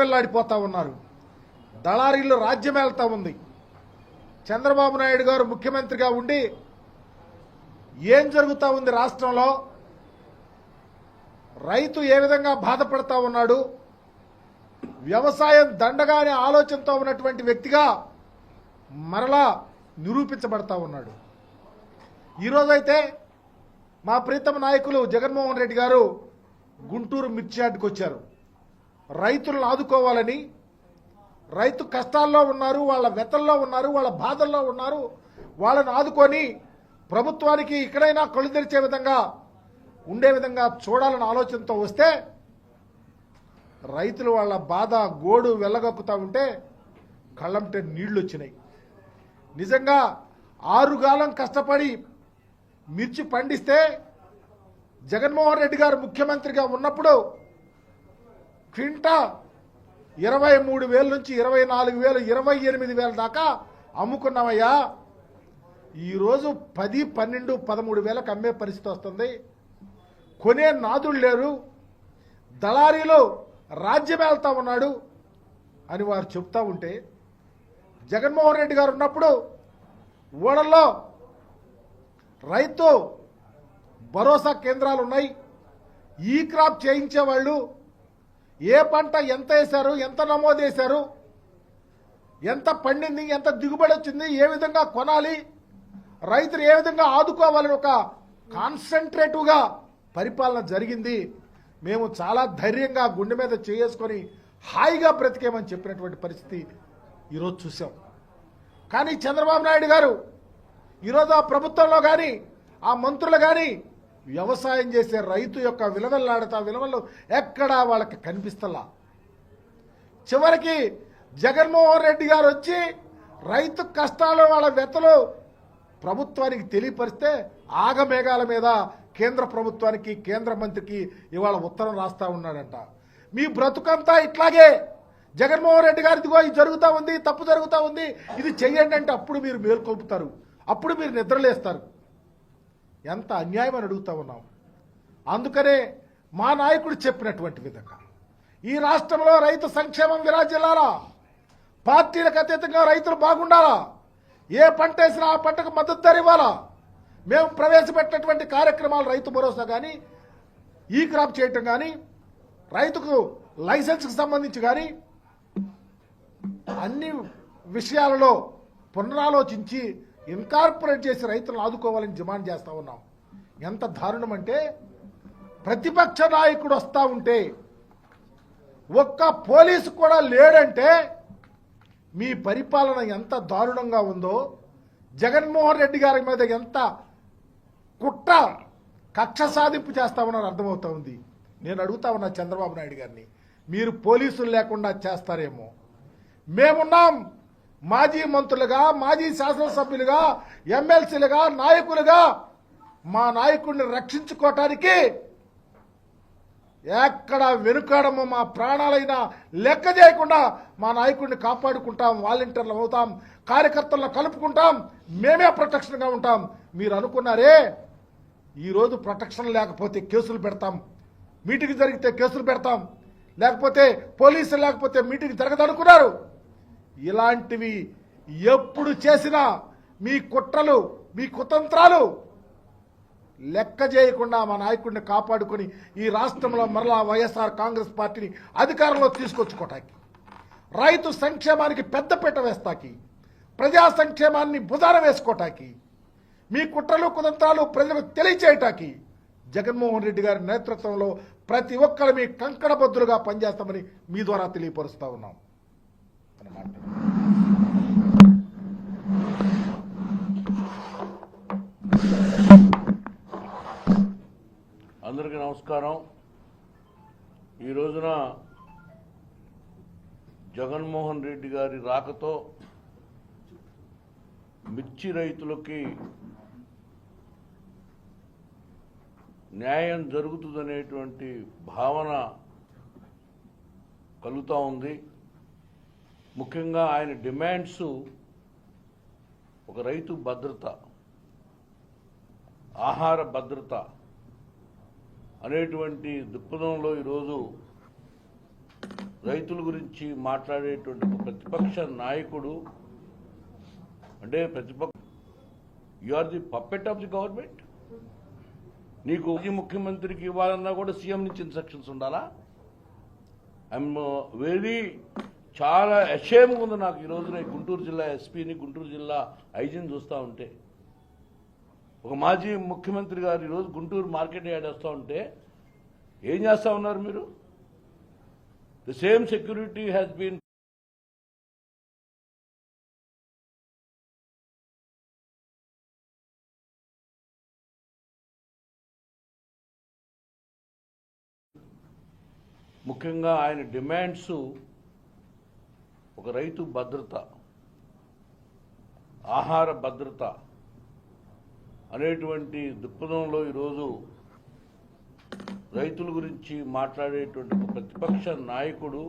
వెళ్లాడిపోతా ఉన్నారు. దళారీలు రాజ్యం వెళ్తా ఉంది. చంద్రబాబు నాయుడు గారు ముఖ్యమంత్రిగా ఉండి ఏం జరుగుతూ ఉంది రాష్ట్రంలో, రైతు ఏ విధంగా బాధపడతా ఉన్నాడు, వ్యవసాయం దండగానే ఆలోచనతో ఉన్నటువంటి వ్యక్తిగా మరలా నిరూపించబడతా ఉన్నాడు. ఈరోజైతే మా ప్రీతమ నాయకులు జగన్మోహన్ రెడ్డి గారు గుంటూరు మిర్చి యార్డుకు వచ్చారు. రైతులను ఆదుకోవాలని, రైతు కష్టాల్లో ఉన్నారు, వాళ్ళ వెతల్లో ఉన్నారు, వాళ్ళ బాధల్లో ఉన్నారు, వాళ్ళని ఆదుకొని ప్రభుత్వానికి ఇక్కడైనా కళ్ళు తెరిచే విధంగా ఉండే విధంగా చూడాలన్న ఆలోచనతో వస్తే రైతులు వాళ్ళ బాధ గోడు వెళ్ళగక్కుతా ఉంటే కళ్ళంటే నీళ్లు వచ్చినాయి. నిజంగా 6 కాలం కష్టపడి మిర్చి పండిస్తే జగన్మోహన్ రెడ్డి గారు ముఖ్యమంత్రిగా ఉన్నప్పుడు క్వింటా 23,000 నుంచి 24,000, 28,000 దాకా అమ్ముకున్నామయ్యా. ఈరోజు 10, 12, 13,000కు అమ్మే పరిస్థితి వస్తుంది. కొనే నాదులు లేరు, దళారీలు రాజ్యం వెళ్తా ఉన్నాడు అని వారు చెప్తా ఉంటే, జగన్మోహన్ రెడ్డి గారు ఉన్నప్పుడు ఓడల్లో రైతు భరోసా కేంద్రాలు ఉన్నాయి. ఈ క్రాప్ చేయించేవాళ్ళు ఏ పంట ఎంత వేశారు, ఎంత నమోదు చేశారు, ఎంత పండింది, ఎంత దిగుబడి వచ్చింది, ఏ విధంగా కొనాలి, రైతులు ఏ విధంగా ఆదుకోవాలని ఒక కాన్సన్ట్రేటివ్గా పరిపాలన జరిగింది. మేము చాలా ధైర్యంగా గుండె మీద చేసుకొని హాయిగా బ్రతికేమని చెప్పినటువంటి పరిస్థితి ఈరోజు చూసాం. కానీ చంద్రబాబు నాయుడు గారు ఈరోజు ఆ ప్రభుత్వంలో కానీ ఆ మంత్రులు కానీ వ్యవసాయం చేసే రైతు యొక్క విలువలు ఎక్కడా వాళ్ళకి కనిపిస్తలా. చివరికి జగన్మోహన్ రెడ్డి గారు వచ్చి రైతు కష్టాలు వాళ్ళ వెతలు ప్రభుత్వానికి తెలియపరిస్తే ఆగమేఘాల మీద కేంద్ర ప్రభుత్వానికి, కేంద్ర మంత్రికి ఇవాళ ఉత్తరం రాస్తా ఉన్నాడంట. మీ బ్రతుకంతా ఇట్లాగే జగన్మోహన్ రెడ్డి గారు ఇదిగో ఇది జరుగుతూ ఉంది, తప్పు జరుగుతూ ఉంది, ఇది చెయ్యండి అంటే అప్పుడు మీరు మేల్కొల్పుతారు, అప్పుడు మీరు నిద్రలేస్తారు. ఎంత అన్యాయం అని అడుగుతా ఉన్నాం. అందుకనే మా నాయకుడు చెప్పినటువంటి విధంగా ఈ రాష్ట్రంలో రైతు సంక్షేమం విరాజిల్లాలా, పార్టీలకు అతీతంగా రైతులు బాగుండాలా, ఏ పంట వేసినా ఆ పంటకు మద్దతు ధర ఇవ్వాలా. మేము ప్రవేశపెట్టినటువంటి కార్యక్రమాలు రైతు భరోసా కానీ, ఈ క్రాప్ చేయటం కానీ, రైతుకు లైసెన్స్కి సంబంధించి కానీ అన్ని విషయాలలో పునరాలోచించి ఇన్కార్పొరేట్ చేసి రైతులను ఆదుకోవాలని డిమాండ్ చేస్తూ ఉన్నాం. ఎంత దారుణం అంటే, ప్రతిపక్ష నాయకుడు వస్తూ ఉంటే ఒక్క పోలీసు కూడా లేడంటే మీ పరిపాలన ఎంత దారుణంగా ఉందో, జగన్మోహన్ రెడ్డి గారి మీద ఎంత కుట్ర కక్ష సాధింపు చేస్తా ఉన్నారో అర్థమవుతా ఉంది. నేను అడుగుతా ఉన్నా చంద్రబాబు నాయుడు గారిని, మీరు పోలీసులు లేకుండా చేస్తారేమో. మేమున్నాం, మాజీ మంత్రులుగా, మాజీ శాసనసభ్యులుగా, ఎమ్మెల్సీలుగా, నాయకులుగా మా నాయకుడిని రక్షించుకోవటానికి ఎక్కడ వెనుకాడము, మా ప్రాణాలైనా లెక్క చేయకుండా మా నాయకుడిని కాపాడుకుంటాం, వాలంటీర్లు అవుతాం, కార్యకర్తలను కలుపుకుంటాం, మేమే ప్రొటెక్షన్గా ఉంటాం. మీరు అనుకున్నారే ఈరోజు ప్రొటెక్షన్ లేకపోతే కేసులు పెడతాం, మీటింగ్ జరిగితే కేసులు పెడతాం, లేకపోతే పోలీసులు లేకపోతే మీటింగ్ జరగదనుకున్నారు. ఇలాంటివి ఎప్పుడు చేసినా మీ కుట్రలు, మీ కుతంత్రాలు లెక్క చేయకుండా మా నాయకుడిని కాపాడుకొని ఈ రాష్ట్రంలో మరలా వైఎస్ఆర్ కాంగ్రెస్ పార్టీని అధికారంలో తీసుకొచ్చుకోవటానికి, రైతు సంక్షేమానికి పెద్దపీట వేస్తాకి, ప్రజా సంక్షేమాన్ని భుజాన వేసుకోవటానికి, మీ కుట్రలు కుతంత్రాలు ప్రజలకు తెలియచేయటానికి జగన్మోహన్ రెడ్డి గారి నేతృత్వంలో ప్రతి ఒక్కరు మీ కంకణబద్దులుగా పనిచేస్తామని మీ ద్వారా తెలియపరుస్తా ఉన్నాం అన్నమాట. అందరికీ నమస్కారం. ఈ రోజున జగన్మోహన్ రెడ్డి గారి రాకతో మిర్చి రైతులకి న్యాయం జరుగుతుందనేటువంటి భావన కలుగుతూ ఉంది. ముఖ్యంగా ఆయన డిమాండ్స్ ఒక రైతు భద్రత, ఆహార భద్రత అనేటువంటి దృక్పథంలో ఈరోజు రైతుల గురించి మాట్లాడేటువంటి ఒక ప్రతిపక్ష నాయకుడు అంటే you are the puppet of the government. నీకు ముఖ్యమంత్రికి ఇవ్వాలన్నా కూడా సీఎం నుంచి ఇన్స్ట్రక్షన్స్ ఉండాలా? ఐఎమ్ వెరీ చాలా అషేమ్గా ఉంది నాకు ఈ రోజున గుంటూరు జిల్లా ఎస్పీని, గుంటూరు జిల్లా ఐజీని చూస్తూ ఉంటే. ఒక మాజీ ముఖ్యమంత్రి గారు ఈరోజు గుంటూరు మార్కెట్ యార్డ్ వస్తూ ఉంటే ఏం చేస్తూ ఉన్నారు మీరు? The same security has been ముఖ్యంగా ఆయన డిమాండ్స్ ఒక రైతు భద్రత, ఆహార భద్రత అనేటువంటి దృక్పథంలో ఈరోజు రైతుల గురించి మాట్లాడేటువంటి ఒక ప్రతిపక్ష నాయకుడు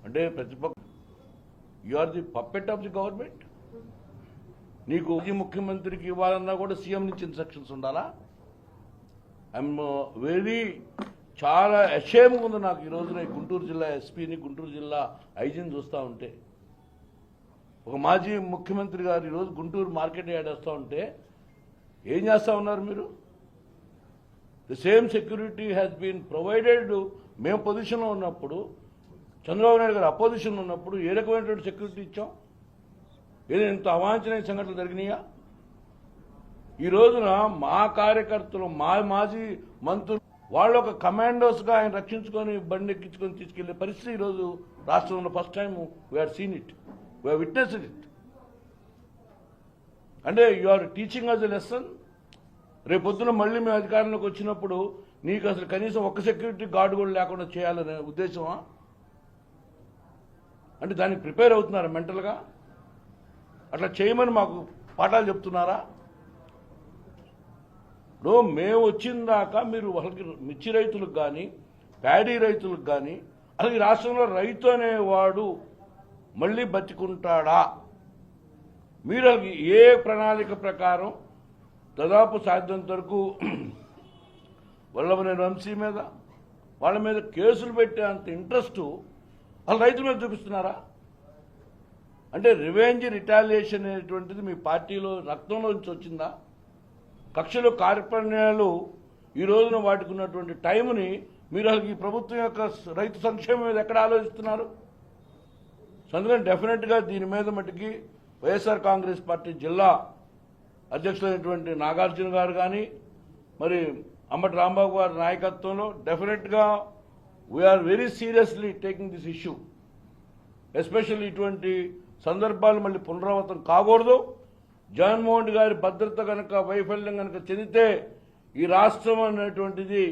అంటే you are the puppet of the government. నీకు ముఖ్యమంత్రికి ఇవ్వాలన్నా కూడా సీఎం నుంచి ఇన్స్ట్రక్షన్స్ ఉండాలా? ఐఎమ్ వెరీ చాలా అషేమ్గా ఉంది నాకు ఈ రోజున గుంటూరు జిల్లా ఎస్పీని, గుంటూరు జిల్లా ఐజీని చూస్తూ ఉంటే. ఒక మాజీ ముఖ్యమంత్రి గారు ఈరోజు గుంటూరు మార్కెట్ యార్డ్ వస్తూ ఉంటే ఏం చేస్తూ ఉన్నారు మీరు? The same security has been provided. మేము పొజిషన్లో ఉన్నప్పుడు, చంద్రబాబు నాయుడు గారు అపోజిషన్లో ఉన్నప్పుడు ఏ రకమైనటువంటి సెక్యూరిటీ ఇచ్చాం? ఏదైనా ఇంత అవాంఛనీయ సంఘటనలు జరిగినాయా? ఈ రోజున మా కార్యకర్తలు, మా మాజీ మంత్రులు వాళ్ళు ఒక కమాండోస్గా ఆయన రక్షించుకొని బండి ఎక్కించుకొని తీసుకెళ్లే పరిస్థితి ఈరోజు రాష్ట్రంలో first time we have seen it, we have witnessed it. అంటే you are teaching us a lesson. రేపొద్దున మళ్ళీ మేము అధికారంలోకి వచ్చినప్పుడు నీకు అసలు కనీసం ఒక్క సెక్యూరిటీ గార్డు కూడా లేకుండా చేయాలనే ఉద్దేశమా? అంటే దానికి ప్రిపేర్ అవుతున్నారా మెంటల్గా? అట్లా చేయమని మాకు పాఠాలు చెప్తున్నారా? మేము వచ్చిన దాకా మీరు వాళ్ళకి మిర్చి రైతులకు కానీ, ప్యాడీ రైతులకు కానీ, అసలు ఈ రాష్ట్రంలో రైతు అనేవాడు మళ్ళీ బతికుంటాడా? మీరు వాళ్ళకి ఏ ప్రణాళిక ప్రకారం దాదాపు సాధ్యంత వరకు వల్లభనేని వంశీ మీద, వాళ్ళ మీద కేసులు పెట్టే అంత ఇంట్రెస్ట్ వాళ్ళ రైతుల మీద చూపిస్తున్నారా? అంటే రివెంజ్, రిటాలియేషన్ అనేటువంటిది మీ పార్టీలో రక్తంలో నుంచి వచ్చిందా? కక్షలు, కార్పణ్యాలు ఈ రోజున వాటికి ఉన్నటువంటి టైంని మీరు ఈ ప్రభుత్వం యొక్క రైతు సంక్షేమం మీద ఎక్కడ ఆలోచిస్తున్నారు? అందుకని డెఫినెట్గా దీని మీద మటుకి వైఎస్ఆర్ కాంగ్రెస్ పార్టీ జిల్లా అధ్యక్షులైనటువంటి నాగార్జున గారు కానీ, మరి అంబటి రాంబాబు గారి నాయకత్వంలో డెఫినెట్గా we are very seriously taking this issue. Especially ఇటువంటి సందర్భాలు మళ్ళీ పునరావృతం కాకూడదు. జగన్మోహన్ రెడ్డి గారి భద్రత కనుక వైఫల్యం కనుక చెందితే ఈ రాష్ట్రం అనేటువంటిది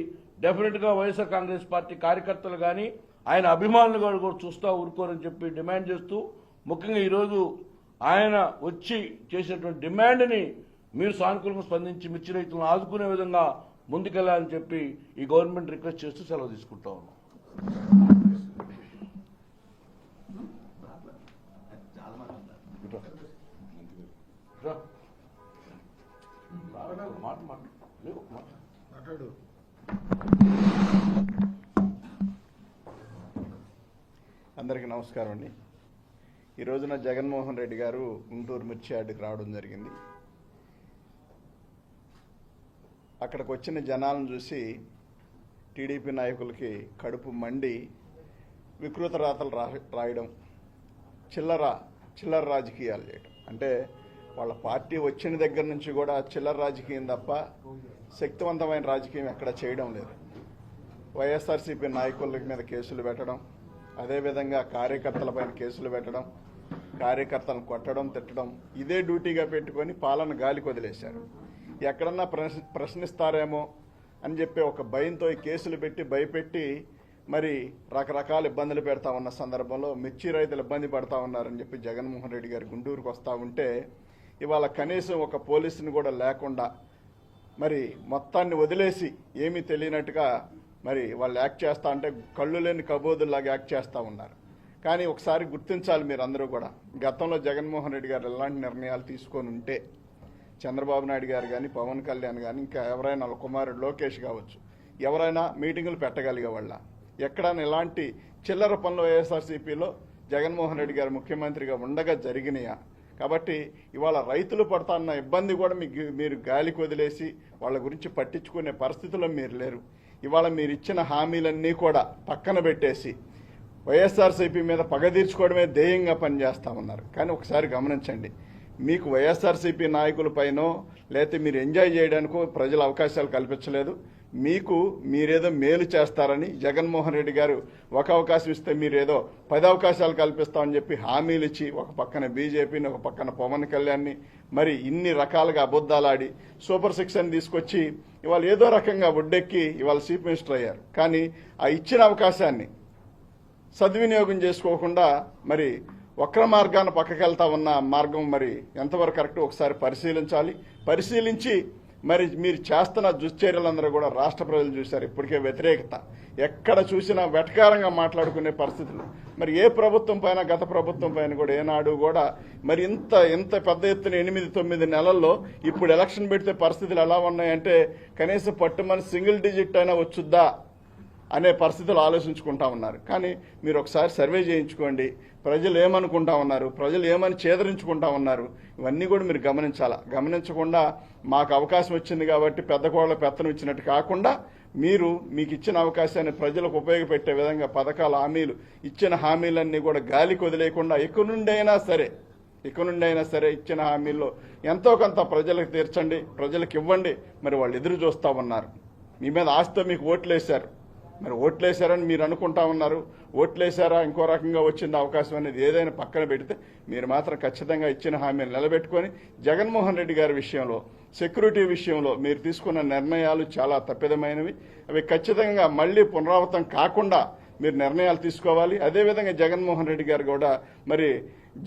డెఫినెట్గా వైఎస్ఆర్ కాంగ్రెస్ పార్టీ కార్యకర్తలు కానీ, ఆయన అభిమానులు కూడా చూస్తూ ఊరుకోరని చెప్పి డిమాండ్ చేస్తూ, ముఖ్యంగా ఈరోజు ఆయన వచ్చి చేసినటువంటి డిమాండ్ని మీరు సానుకూలంగా స్పందించి మిర్చి రైతులను ఆదుకునే విధంగా ముందుకెళ్లాలని చెప్పి ఈ గవర్నమెంట్ రిక్వెస్ట్ చేస్తూ సెలవు తీసుకుంటా ఉన్నాం. మాట్లాడు. అందరికీ నమస్కారం అండి. ఈ రోజున జగన్మోహన్ రెడ్డి గారు గుంటూరు మిర్చి యార్డుకి రావడం జరిగింది. అక్కడికి వచ్చిన జనాలను చూసి టీడీపీ నాయకులకి కడుపు మండి వికృత రాతలు రాయడం, చిల్లర రాజకీయాలు చేయడం. అంటే వాళ్ళ పార్టీ వచ్చిన దగ్గర నుంచి కూడా చిల్లర రాజకీయం తప్ప శక్తివంతమైన రాజకీయం ఎక్కడ చేయడం లేదు. వైఎస్ఆర్సీపీ నాయకుల మీద కేసులు పెట్టడం, అదేవిధంగా కార్యకర్తలపైన కేసులు పెట్టడం, కార్యకర్తలను కొట్టడం, తిట్టడం, ఇదే డ్యూటీగా పెట్టుకొని పాలన గాలికి వదిలేశారు. ఎక్కడన్నా ప్రశ్నిస్తారేమో అని చెప్పి ఒక భయంతో ఈ కేసులు పెట్టి భయపెట్టి మరి రకరకాల ఇబ్బందులు పెడతా ఉన్న సందర్భంలో మిర్చి రైతులు ఇబ్బంది పడతా ఉన్నారని చెప్పి జగన్మోహన్ రెడ్డి గారు గుంటూరుకు వస్తూ ఉంటే ఇవాళ కనీసం ఒక పోలీసుని కూడా లేకుండా మరి మొత్తాన్ని వదిలేసి ఏమీ తెలియనట్టుగా మరి వాళ్ళు యాక్ట్ చేస్తా అంటే కళ్ళు లేని కబోదుల్లాగా యాక్ట్ చేస్తూ ఉన్నారు. కానీ ఒకసారి గుర్తించాలి మీరు అందరూ కూడా, గతంలో జగన్మోహన్ రెడ్డి గారు ఎలాంటి నిర్ణయాలు తీసుకొని ఉంటే చంద్రబాబు నాయుడు గారు కానీ, పవన్ కళ్యాణ్ కానీ, ఇంకా ఎవరైనా కుమారుడు లోకేష్ కావచ్చు, ఎవరైనా మీటింగులు పెట్టగలిగే వాళ్ళ ఎక్కడైనా ఇలాంటి చిల్లర పనులు వైఎస్ఆర్సీపీలో జగన్మోహన్ రెడ్డి గారు ముఖ్యమంత్రిగా ఉండగా జరిగినాయా? కాబట్టి ఇవాళ రైతులు పడుతున్న ఇబ్బంది కూడా మీరు గాలికి వదిలేసి వాళ్ళ గురించి పట్టించుకునే పరిస్థితుల్లో మీరు లేరు. ఇవాళ మీరు ఇచ్చిన హామీలన్నీ కూడా పక్కన పెట్టేసి వైఎస్ఆర్సీపీ మీద పగ తీర్చుకోవడమే ధ్యేయంగా పనిచేస్తా ఉన్నారు. కానీ ఒకసారి గమనించండి, మీకు వైఎస్ఆర్సీపీ నాయకులపైనో లేకపోతే మీరు ఎంజాయ్ చేయడానికో ప్రజలు అవకాశాలు కల్పించలేదు. మీకు మీరేదో మేలు చేస్తారని జగన్మోహన్ రెడ్డి గారు ఒక అవకాశం ఇస్తే మీరేదో 10 అవకాశాలు కల్పిస్తామని చెప్పి హామీలు ఇచ్చి ఒక పక్కన బీజేపీని ఒక పక్కన పవన్ కళ్యాణ్ని మరి ఇన్ని రకాలుగా అబద్ధాలాడి సూపర్ 6 అని తీసుకొచ్చి ఇవాళ ఏదో రకంగా ఒడ్డెక్కి ఇవాళ చీఫ్ మినిస్టర్ అయ్యారు. కానీ ఆ ఇచ్చిన అవకాశాన్ని సద్వినియోగం చేసుకోకుండా మరి వక్ర మార్గాన్ని పక్కకెళ్తా ఉన్న మార్గం మరి ఎంతవరకు కరెక్ట్ ఒకసారి పరిశీలించి మరి మీరు చేస్తున్న దుశ్చర్యలందరూ కూడా రాష్ట్ర ప్రజలు చూశారు. ఇప్పటికే వ్యతిరేకత ఎక్కడ చూసినా వెటకారంగా మాట్లాడుకునే పరిస్థితులు. మరి ఏ ప్రభుత్వం పైన గత ప్రభుత్వం పైన కూడా ఏనాడు కూడా మరి ఇంత పెద్ద ఎత్తున 8-9 నెలల్లో ఇప్పుడు ఎలక్షన్ పెడితే పరిస్థితులు ఎలా ఉన్నాయంటే కనీసం పట్టుమని సింగిల్ డిజిట్ అయినా వచ్చుద్దా అనే పరిస్థితులు ఆలోచించుకుంటా ఉన్నారు. కానీ మీరు ఒకసారి సర్వే చేయించుకోండి, ప్రజలు ఏమనుకుంటా ఉన్నారు, ప్రజలు ఏమని చేదరించుకుంటా ఉన్నారు, ఇవన్నీ కూడా మీరు గమనించకుండా మాకు అవకాశం వచ్చింది కాబట్టి పెద్ద కోళ్ళ పెత్తనం ఇచ్చినట్టు కాకుండా మీకు ఇచ్చిన అవకాశాన్ని ప్రజలకు ఉపయోగపెట్టే విధంగా పథకాల హామీలు ఇచ్చిన హామీలన్నీ కూడా గాలికి వదిలేయకుండా ఇక నుండి అయినా సరే ఇచ్చిన హామీల్లో ఎంతో కొంత ప్రజలకు తీర్చండి, ప్రజలకు ఇవ్వండి. మరి వాళ్ళు ఎదురు చూస్తూ ఉన్నారు. మీ మీద ఆశతో మీకు ఓట్లేశారు. మరి ఓట్లేశారని మీరు అనుకుంటా ఉన్నారు. ఓట్లేశారా ఇంకో రకంగా వచ్చింది అవకాశం అనేది ఏదైనా పక్కన పెడితే మీరు మాత్రం ఖచ్చితంగా ఇచ్చిన హామీలు నిలబెట్టుకొని జగన్మోహన్ రెడ్డి గారి విషయంలో సెక్యూరిటీ విషయంలో మీరు తీసుకున్న నిర్ణయాలు చాలా తప్పిదమైనవి. అవి ఖచ్చితంగా మళ్లీ పునరావృతం కాకుండా మీరు నిర్ణయాలు తీసుకోవాలి. అదేవిధంగా జగన్మోహన్ రెడ్డి గారు కూడా మరి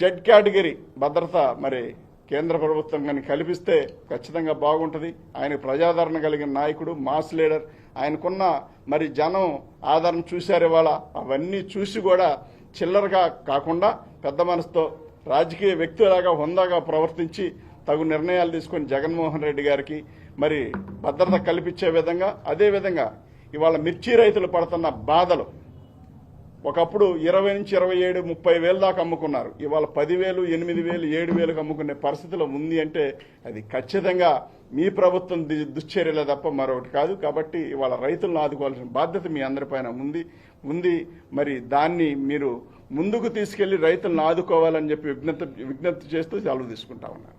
జెడ్ కేటగిరీ భద్రత మరి కేంద్ర ప్రభుత్వం కానీ కల్పిస్తే ఖచ్చితంగా బాగుంటుంది. ఆయన ప్రజాదరణ కలిగిన నాయకుడు, మాస్ లీడర్. ఆయనకున్న మరి జనం ఆదరణ చూశారు ఇవాళ. అవన్నీ చూసి కూడా చిల్లరగా కాకుండా పెద్ద మనసుతో రాజకీయ వ్యక్తిలాగా హుందాగా ప్రవర్తించి తగు నిర్ణయాలు తీసుకొని జగన్మోహన్ రెడ్డి గారికి మరి భద్రత కల్పించే విధంగా, అదేవిధంగా ఇవాళ మిర్చి రైతులు పడుతున్న బాధలు ఒకప్పుడు 20 నుంచి 27, 30 వేలు దాకా అమ్ముకున్నారు. ఇవాళ 10,000, 8,000, 7,000కు అమ్ముకునే పరిస్థితిలో ఉంది అంటే అది ఖచ్చితంగా మీ ప్రభుత్వం దుశ్చర్యలే తప్ప మరొకటి కాదు. కాబట్టి ఇవాళ రైతులను ఆదుకోవాల్సిన బాధ్యత మీ అందరిపైన ఉంది. మరి దాన్ని మీరు ముందుకు తీసుకెళ్లి రైతులను ఆదుకోవాలని చెప్పి విజ్ఞప్తి చేస్తూ సెలవు తీసుకుంటా ఉన్నారు.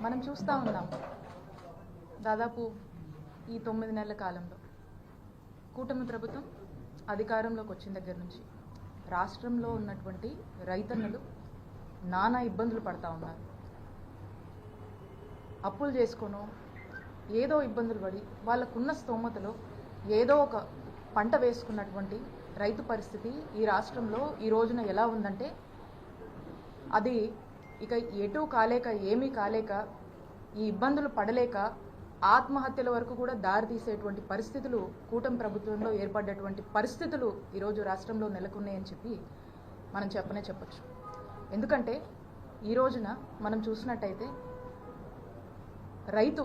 మనం చూస్తూ ఉన్నాం దాదాపు ఈ 9 నెలల కాలంలో కూటమి ప్రభుత్వం అధికారంలోకి వచ్చిన దగ్గర నుంచి రాష్ట్రంలో ఉన్నటువంటి రైతన్నలు నానా ఇబ్బందులు పడతా ఉన్నారు. అప్పులు చేసుకోనో ఏదో ఇబ్బందులు పడి వాళ్ళకున్న స్తోమతలో ఏదో ఒక పంట వేసుకున్నటువంటి రైతు పరిస్థితి ఈ రాష్ట్రంలో ఈ రోజున ఎలా ఉందంటే అది ఇక ఎటూ కాలేక ఏమీ కాలేక ఈ ఇబ్బందులు పడలేక ఆత్మహత్యల వరకు కూడా దారి తీసేటువంటి పరిస్థితులు కూటమి ప్రభుత్వంలో ఏర్పడ్డటువంటి పరిస్థితులు ఈరోజు రాష్ట్రంలో నెలకొన్నాయని చెప్పి మనం చెప్పొచ్చు. ఎందుకంటే ఈ రోజున మనం చూసినట్టయితే రైతు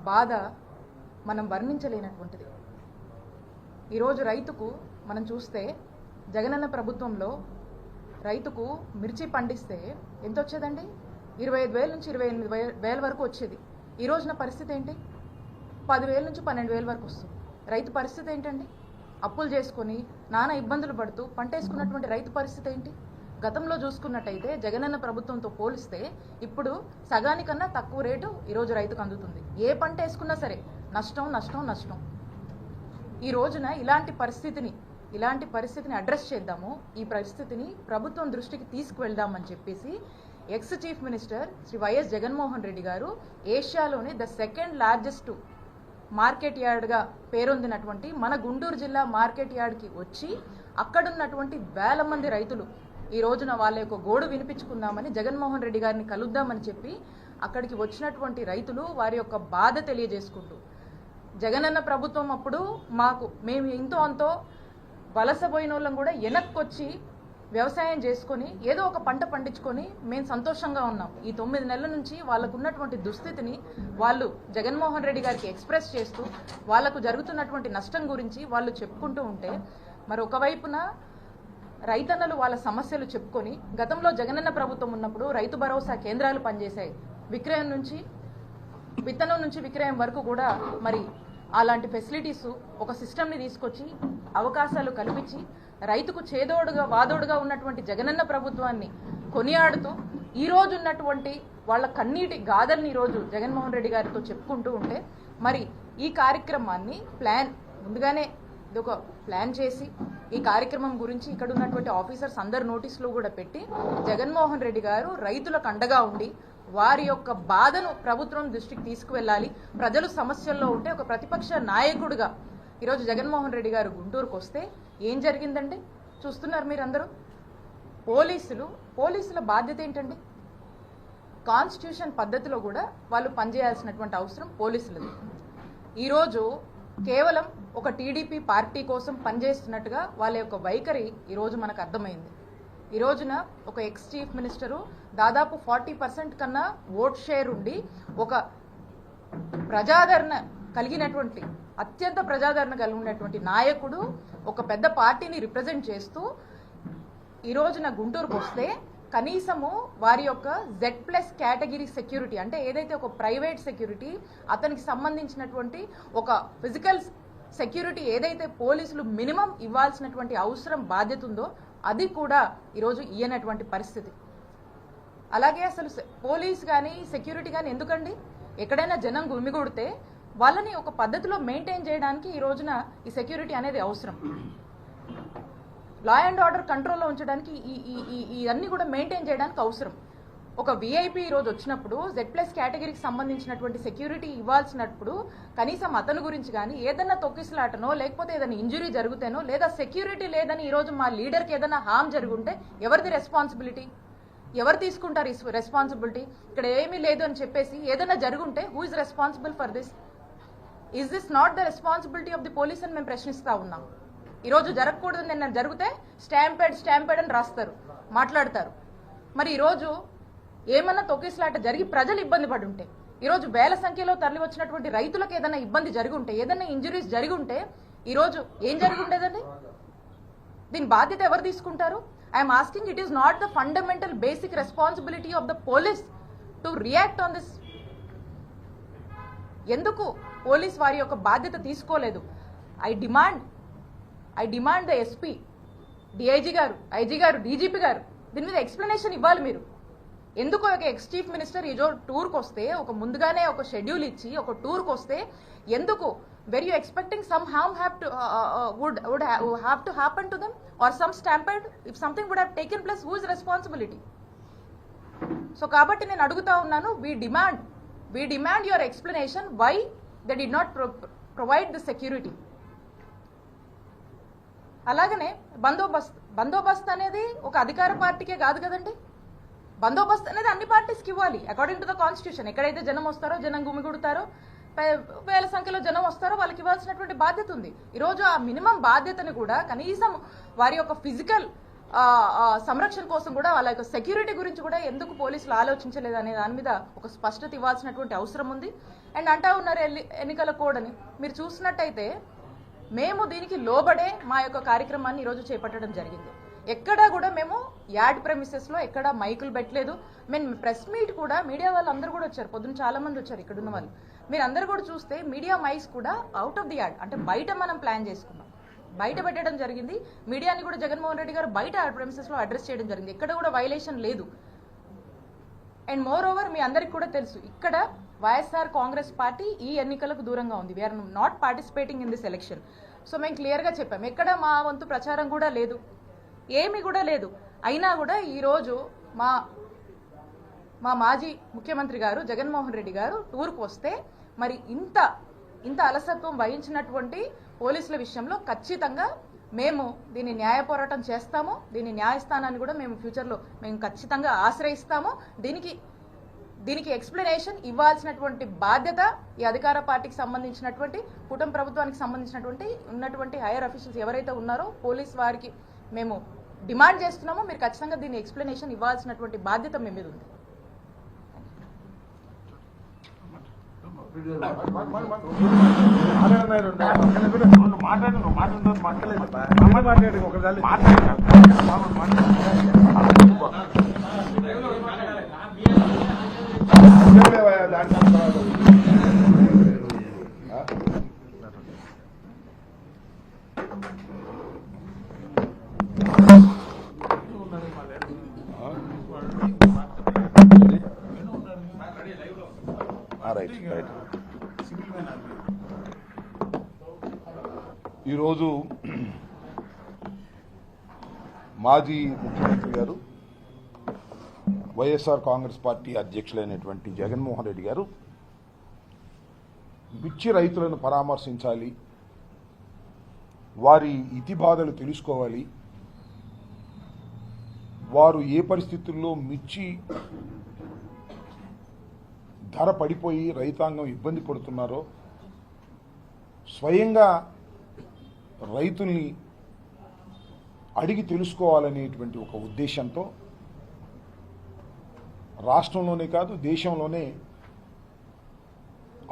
బాధ మనం వర్ణించలేనటువంటిది. ఈరోజు రైతుకు మనం చూస్తే జగనన్న ప్రభుత్వంలో రైతుకు మిర్చి పండిస్తే ఎంత వచ్చేదండి? 25,000 నుంచి 28,000 వరకు వచ్చేది. ఈ రోజున పరిస్థితి ఏంటి? 10,000 నుంచి 12,000 వరకు వస్తుంది. రైతు పరిస్థితి ఏంటండి? అప్పులు చేసుకొని నానా ఇబ్బందులు పడుతూ పంట వేసుకున్నటువంటి రైతు పరిస్థితి ఏంటి? గతంలో చూసుకున్నట్టయితే జగనన్న ప్రభుత్వంతో పోలిస్తే ఇప్పుడు సగానికన్నా తక్కువ రేటు ఈరోజు రైతుకు అందుతుంది. ఏ పంట వేసుకున్నా సరే నష్టం. ఈ రోజున ఇలాంటి పరిస్థితిని అడ్రస్ చేద్దాము, ఈ పరిస్థితిని ప్రభుత్వం దృష్టికి తీసుకువెళ్దామని చెప్పేసి ex chief minister Shri YS Jaganmohan Reddy గారు ఏషియాలోని ద సెకండ్ లార్జెస్ట్ మార్కెట్ యార్డ్గా పేరొందినటువంటి మన గుంటూరు జిల్లా మార్కెట్ యార్డ్కి వచ్చి అక్కడున్నటువంటి వేల మంది రైతులు ఈ రోజున వాళ్ళ యొక్క గోడు వినిపించుకుందామని జగన్మోహన్ రెడ్డి గారిని కలుద్దామని చెప్పి అక్కడికి వచ్చినటువంటి రైతులు వారి యొక్క బాధ తెలియజేసుకుంటూ జగనన్న ప్రభుత్వం అప్పుడు మేము ఇంతో అంతో వలసపోయిన వాళ్ళం కూడా వెనక్కొచ్చి వ్యవసాయం చేసుకొని ఏదో ఒక పంట పండించుకొని మేము సంతోషంగా ఉన్నాం. ఈ 9 నెలల నుంచి వాళ్ళకు ఉన్నటువంటి దుస్థితిని వాళ్ళు జగన్మోహన్ రెడ్డి గారికి ఎక్స్ప్రెస్ చేస్తూ వాళ్లకు జరుగుతున్నటువంటి నష్టం గురించి వాళ్ళు చెప్పుకుంటూ ఉంటే మరి ఒకవైపున రైతన్నలు వాళ్ళ సమస్యలు చెప్పుకొని గతంలో జగనన్న ప్రభుత్వం ఉన్నప్పుడు రైతు భరోసా కేంద్రాలు పనిచేశాయి. విక్రయం నుంచి విత్తనం నుంచి విక్రయం వరకు కూడా మరి అలాంటి ఫెసిలిటీస్ ఒక సిస్టమ్ని తీసుకొచ్చి అవకాశాలు కల్పించి రైతుకు చేదోడుగా వాదోడుగా ఉన్నటువంటి జగనన్న ప్రభుత్వాన్ని కొనియాడుతూ ఈ రోజు ఉన్నటువంటి వాళ్ళ కన్నీటి గాథల్ని ఈరోజు జగన్మోహన్ రెడ్డి గారితో చెప్పుకుంటూ ఉంటే మరి ఈ కార్యక్రమాన్ని ముందుగానే ఇది ఒక ప్లాన్ చేసి ఈ కార్యక్రమం గురించి ఇక్కడ ఉన్నటువంటి ఆఫీసర్స్ అందరు నోటీసులు కూడా పెట్టి జగన్మోహన్ రెడ్డి గారు రైతులకు అండగా ఉండి వారి యొక్క బాధను ప్రభుత్వం దృష్టికి తీసుకువెళ్ళాలి, ప్రజలు సమస్యల్లో ఉంటే ఒక ప్రతిపక్ష నాయకుడిగా ఈరోజు జగన్మోహన్ రెడ్డి గారు గుంటూరుకు వస్తే ఏం జరిగిందండి చూస్తున్నారు మీరందరూ. పోలీసుల బాధ్యత ఏంటండి? కాన్స్టిట్యూషన్ పద్ధతిలో కూడా వాళ్ళు పనిచేయాల్సినటువంటి అవసరం పోలీసులది. ఈరోజు కేవలం ఒక టీడీపీ పార్టీ కోసం పనిచేస్తున్నట్టుగా వాళ్ళ యొక్క వైఖరి ఈరోజు మనకు అర్థమైంది. ఈ రోజున ఒక ఎక్స్ చీఫ్ మినిస్టరు దాదాపు 40% కన్నా ఓట్ షేర్ ఉండి ఒక ప్రజాదరణ కలిగినటువంటి అత్యంత ప్రజాదరణ కలిగినటువంటి నాయకుడు ఒక పెద్ద పార్టీని రిప్రజెంట్ చేస్తూ ఈ రోజున గుంటూరుకు వస్తే కనీసము వారి యొక్క Z+ కేటగిరీ సెక్యూరిటీ అంటే ఏదైతే ఒక ప్రైవేట్ సెక్యూరిటీ అతనికి సంబంధించినటువంటి ఒక ఫిజికల్ సెక్యూరిటీ ఏదైతే పోలీసులు మినిమం ఇవ్వాల్సినటువంటి అవసరం బాధ్యత ఉందో అది కూడా ఈరోజు ఇయ్యనటువంటి పరిస్థితి. అలాగే అసలు పోలీస్ కానీ సెక్యూరిటీ కానీ ఎందుకండి? ఎక్కడైనా జనం గుమిగూడితే వాళ్ళని ఒక పద్ధతిలో మెయింటైన్ చేయడానికి ఈ రోజున ఈ సెక్యూరిటీ అనేది అవసరం. లా అండ్ ఆర్డర్ కంట్రోల్లో ఉంచడానికి ఇవన్నీ కూడా మెయింటైన్ చేయడానికి అవసరం. ఒక విఐపీ ఈరోజు వచ్చినప్పుడు Z+ కేటగిరీకి సంబంధించినటువంటి సెక్యూరిటీ ఇవ్వాల్సినప్పుడు కనీసం అతని గురించి కానీ ఏదన్నా తొక్కిసలాటనో లేకపోతే ఏదైనా ఇంజురీ జరుగుతేనో లేదా సెక్యూరిటీ లేదని ఈరోజు మా లీడర్కి ఏదైనా హామ్ జరుగుంటే ఎవరిది రెస్పాన్సిబిలిటీ? ఎవరు తీసుకుంటారు ఈ రెస్పాన్సిబిలిటీ? ఇక్కడ ఏమీ లేదు అని చెప్పేసి ఏదైనా జరుగుంటే who is responsible for this? Is this not the responsibility of the police అని మేము ప్రశ్నిస్తా ఉన్నాం. ఈరోజు జరగకూడదు నిన్న జరిగితే స్టాంపేడ్ అని రాస్తారు, మాట్లాడతారు. మరి ఈరోజు ఏమన్నా తొక్కిసలాట జరిగి ప్రజలు ఇబ్బంది పడి ఉంటే ఈరోజు వేల సంఖ్యలో తరలి వచ్చినటువంటి రైతులకు ఏదైనా ఇబ్బంది జరిగి ఉంటే ఏదైనా ఇంజురీస్ జరిగి ఉంటే ఈరోజు ఏం జరిగి ఉండేదండి? దీని బాధ్యత ఎవరు తీసుకుంటారు? I'm asking, it is not the fundamental basic responsibility of the police to react on this? ఎందుకు పోలీస్ వారి యొక్క బాధ్యత తీసుకోలేదు? I demand the SP, DIG గారు, ఐజీ గారు, డీజీపీ గారు దీని మీద ఎక్స్ప్లెనేషన్ ఇవ్వాలి మీరు. ఎందుకు ఒక ఎక్స్ చీఫ్ మినిస్టర్ ఈ రోజు టూర్కి వస్తే ఒక ముందుగానే ఒక షెడ్యూల్ ఇచ్చి ఒక టూర్కి వస్తే ఎందుకు where you expecting some harm would have to happen to them or some stampede if something would have taken place, who is responsibility? So కాబట్టి నేను అడుగుతా ఉన్నాను, we demand your explanation why they did not provide the security. అలాగనే బందోబస్తు అనేది ఒక అధికార పార్టీకే కాదు కదండి. బందోబస్తు అనేది అన్ని పార్టీస్కి ఇవ్వాలి అకార్డింగ్ టు ద కాన్స్టిట్యూషన్. ఎక్కడైతే జనం వస్తారో, జనం గుమిగుడతారో, వేల సంఖ్యలో జనం వస్తారో వాళ్ళకి ఇవ్వాల్సినటువంటి బాధ్యత ఉంది. ఈరోజు ఆ మినిమం బాధ్యతని కూడా కనీసం వారి యొక్క ఫిజికల్ సంరక్షణ కోసం కూడా వాళ్ళ యొక్క సెక్యూరిటీ గురించి కూడా ఎందుకు పోలీసులు ఆలోచించలేదు అనే దాని మీద ఒక స్పష్టత ఇవ్వాల్సినటువంటి అవసరం ఉంది. అండ్ అంటా ఉన్నారు ఎన్నికల కోడ్ అని. మీరు చూసినట్టయితే మేము దీనికి లోబడే మా యొక్క కార్యక్రమాన్ని ఈరోజు చేపట్టడం జరిగింది. ఎక్కడా కూడా మేము యాడ్ ప్రెమిసెస్లో ఎక్కడా మైకులు పెట్టలేదు. మేము ప్రెస్ మీట్ కూడా మీడియా వాళ్ళు అందరూ కూడా వచ్చారు, పొద్దున్న చాలా మంది వచ్చారు ఇక్కడ ఉన్న వాళ్ళు. మీరు అందరూ కూడా చూస్తే మీడియా మైక్స్ కూడా అవుట్ ఆఫ్ ది యాడ్ అంటే బయట మనం ప్లాన్ చేసుకున్నాం, బయట పెట్టడం జరిగింది. మీడియాని కూడా జగన్మోహన్ రెడ్డి గారు బయట యాడ్ ప్రెమిసెస్లో అడ్రస్ చేయడం జరిగింది. ఎక్కడ కూడా వైలేషన్ లేదు. అండ్ మోర్ ఓవర్ మీ అందరికి కూడా తెలుసు, ఇక్కడ వైఎస్ఆర్ కాంగ్రెస్ పార్టీ ఈ ఎన్నికలకు దూరంగా ఉంది. We are not participating in this election. So మేము క్లియర్గా చెప్పాము, ఎక్కడ మా వంతు ప్రచారం కూడా లేదు, ఏమి కూడా లేదు. అయినా కూడా ఈరోజు మా మాజీ ముఖ్యమంత్రి గారు జగన్మోహన్ రెడ్డి గారు టూర్కు వస్తే మరి ఇంత ఇంత అలసత్వం వహించినటువంటి పోలీసుల విషయంలో ఖచ్చితంగా మేము దీన్ని న్యాయ పోరాటం చేస్తాము. దీని న్యాయస్థానాన్ని కూడా మేము ఫ్యూచర్లో మేము ఖచ్చితంగా ఆశ్రయిస్తాము. దీనికి ఎక్స్ప్లెనేషన్ ఇవ్వాల్సినటువంటి బాధ్యత ఈ అధికార పార్టీకి సంబంధించినటువంటి కుటుంబ ప్రభుత్వానికి సంబంధించినటువంటి ఉన్నటువంటి హైయర్ అఫీషియల్స్ ఎవరైతే ఉన్నారో పోలీస్ వారికి మేము డిమాండ్ చేస్తున్నామో మీరు ఖచ్చితంగా దీన్ని ఎక్స్ప్లెనేషన్ ఇవ్వాల్సినటువంటి బాధ్యత మీ మీద ఉంది. ఈరోజు మాజీ ముఖ్యమంత్రి గారు వైఎస్ఆర్ కాంగ్రెస్ పార్టీ అధ్యక్షులైనటువంటి జగన్మోహన్ రెడ్డి గారు మిర్చి రైతులను పరామర్శించాలి, వారి ఇతిబాధలు తెలుసుకోవాలి, వారు ఏ పరిస్థితుల్లో మిర్చి ధర పడిపోయి రైతాంగం ఇబ్బంది పడుతున్నారో స్వయంగా రైతుల్ని అడిగి తెలుసుకోవాలనేటువంటి ఒక ఉద్దేశంతో రాష్ట్రంలోనే కాదు దేశంలోనే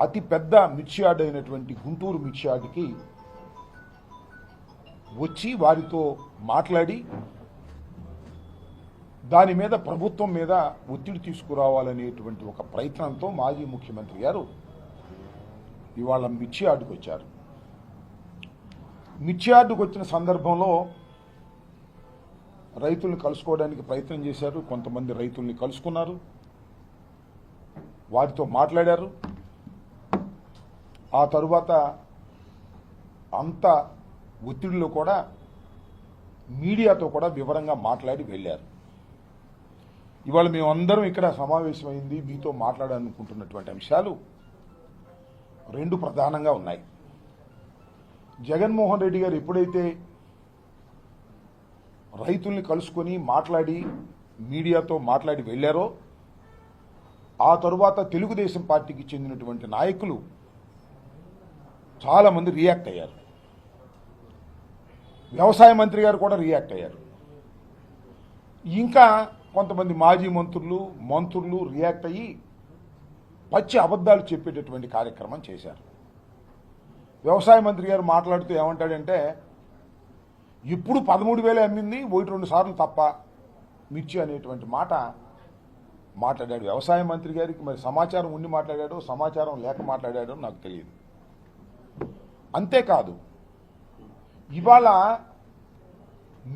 అతి పెద్ద మిర్చి యార్డ్ అయినటువంటి గుంటూరు మిర్చి యార్డ్కి వచ్చి వారితో మాట్లాడి దాని మీద ప్రభుత్వం మీద ఒత్తిడి తీసుకురావాలనేటువంటి ఒక ప్రయత్నంతో మాజీ ముఖ్యమంత్రి గారు ఇవాళ మిర్చి యార్డుకు వచ్చారు. మిర్చి యార్డుకు వచ్చిన సందర్భంలో రైతుల్ని కలుసుకోవడానికి ప్రయత్నం చేశారు. కొంతమంది రైతుల్ని కలుసుకున్నారు, వారితో మాట్లాడారు. ఆ తరువాత అంత ఒత్తిడిలో కూడా మీడియాతో కూడా వివరంగా మాట్లాడి వెళ్ళారు. ఇవాళ మేమందరం ఇక్కడ సమావేశమైంది మీతో మాట్లాడాలనుకుంటున్నటువంటి అంశాలు రెండు ప్రధానంగా ఉన్నాయి. జగన్మోహన్ రెడ్డి గారు ఎప్పుడైతే రైతుల్ని కలుసుకొని మాట్లాడి మీడియాతో మాట్లాడి వెళ్ళారో ఆ తరువాత తెలుగుదేశం పార్టీకి చెందినటువంటి నాయకులు చాలామంది రియాక్ట్ అయ్యారు. వ్యవసాయ మంత్రి గారు కూడా రియాక్ట్ అయ్యారు. ఇంకా కొంతమంది మాజీ మంత్రులు రియాక్ట్ అయ్యి పచ్చి అబద్ధాలు చెప్పేటటువంటి కార్యక్రమం చేశారు. వ్యవసాయ మంత్రి గారు మాట్లాడుతూ ఏమంటాడంటే ఇప్పుడు 13,000 అమ్మింది 1-2 సార్లు తప్ప మిర్చి అనేటువంటి మాట మాట్లాడాడు. వ్యవసాయ మంత్రి గారికి మరి సమాచారం ఉండి మాట్లాడాడో సమాచారం లేక మాట్లాడాడో నాకు తెలియదు. అంతేకాదు ఇవాళ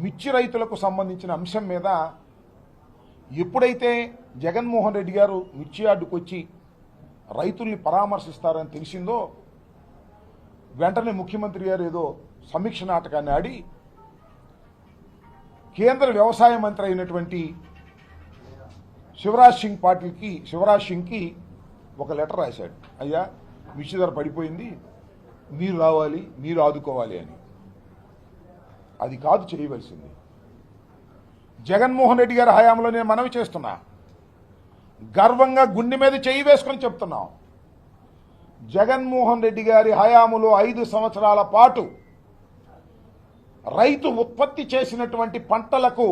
మిర్చి రైతులకు సంబంధించిన అంశం మీద ఎప్పుడైతే జగన్మోహన్ రెడ్డి గారు మిర్చి యార్డుకు వచ్చి రైతుల్ని పరామర్శిస్తారని తెలిసిందో వెంటనే ముఖ్యమంత్రి గారు ఏదో సమీక్ష నాటకాన్ని ఆడి కేంద్ర వ్యవసాయ మంత్రి అయినటువంటి శివరాజ్ సింగ్కి ఒక లెటర్ రాశాడు. అయ్యా మిర్చి ధర పడిపోయింది, మీరు రావాలి, మీరు ఆదుకోవాలి అని. అది కాదు చేయవలసింది. జగన్మోహన్ రెడ్డి గారి హయాంలో నేను మనవి చేస్తున్నా, గర్వంగా గుండె మీద చేయి వేసుకొని చెప్తున్నాం, జగన్మోహన్ రెడ్డి గారి హయాములో 5 సంవత్సరాల పాటు రైతు ఉత్పత్తి చేసినటువంటి పంటలకు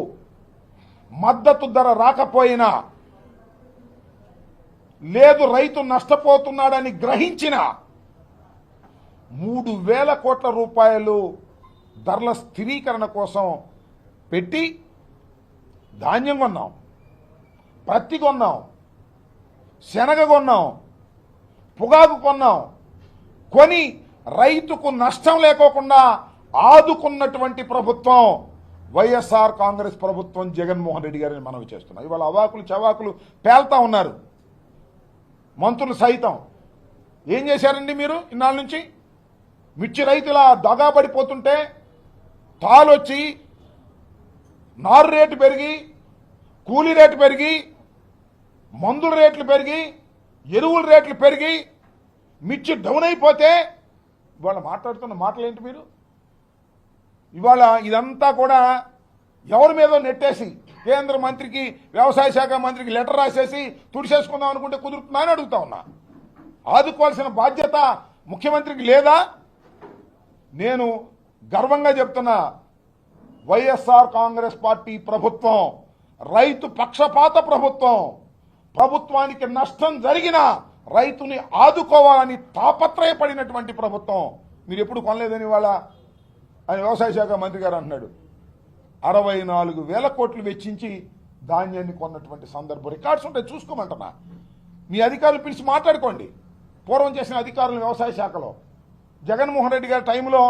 మద్దతు ధర రాకపోయినా లేదు రైతు నష్టపోతున్నాడని గ్రహించిన 3,000 కోట్ల రూపాయలు ధరల స్థిరీకరణ కోసం పెట్టి ధాన్యం కొన్నాం, పత్తి కొన్నాం, శనగ కొన్నాం, పొగాకు కొన్నాం. కొని రైతుకు నష్టం లేకోకుండా ఆదుకున్నటువంటి ప్రభుత్వం వైఎస్ఆర్ కాంగ్రెస్ ప్రభుత్వం, జగన్మోహన్ రెడ్డి గారిని మనవి చేస్తున్నాం. ఇవాళ అవాకులు చవాకులు పేల్తా ఉన్నారు మంత్రులు సైతం. ఏం చేశారండి మీరు ఇన్నాళ్ళ నుంచి? మిర్చి రైతుల దగా పడిపోతుంటే తాళొచ్చి నారు రేటు పెరిగి, కూలీ రేటు పెరిగి, మందుల రేట్లు పెరిగి, ఎరువుల రేట్లు పెరిగి మిర్చి డౌన్ అయిపోతే ఇవాళ మాట్లాడుతున్న మాటలు ఏంటి మీరు? ఇవాళ ఇదంతా కూడా ఎవరి మీదో నెట్టేసి కేంద్ర మంత్రికి, వ్యవసాయ శాఖ మంత్రికి లెటర్ రాసేసి తుడిచేసుకుందాం అనుకుంటే కుదురుతుందా అని అడుగుతా ఉన్నా. ఆదుకోవాల్సిన బాధ్యత ముఖ్యమంత్రికి లేదా? నేను గర్వంగా చెప్తున్నా, వైఎస్ఆర్ కాంగ్రెస్ పార్టీ ప్రభుత్వం రైతు పక్షపాత ప్రభుత్వం. ప్రభుత్వానికి నష్టం జరిగినా రైతుని ఆదుకోవాలని తాపత్రయపడినటువంటి ప్రభుత్వం. మీరు ఎప్పుడు కొనలేదని వాళ్ళ ఆయన వ్యవసాయ శాఖ మంత్రి గారు అంటున్నాడు. 64,000 కోట్లు వెచ్చించి ధాన్యాన్ని కొన్నటువంటి సందర్భం రికార్డ్స్ ఉంటాయి, చూసుకోమంటున్నా. మీ అధికారులు పిలిచి మాట్లాడుకోండి. పూర్వం చేసిన అధికారులు వ్యవసాయ శాఖలో జగన్మోహన్ రెడ్డి గారి టైంలో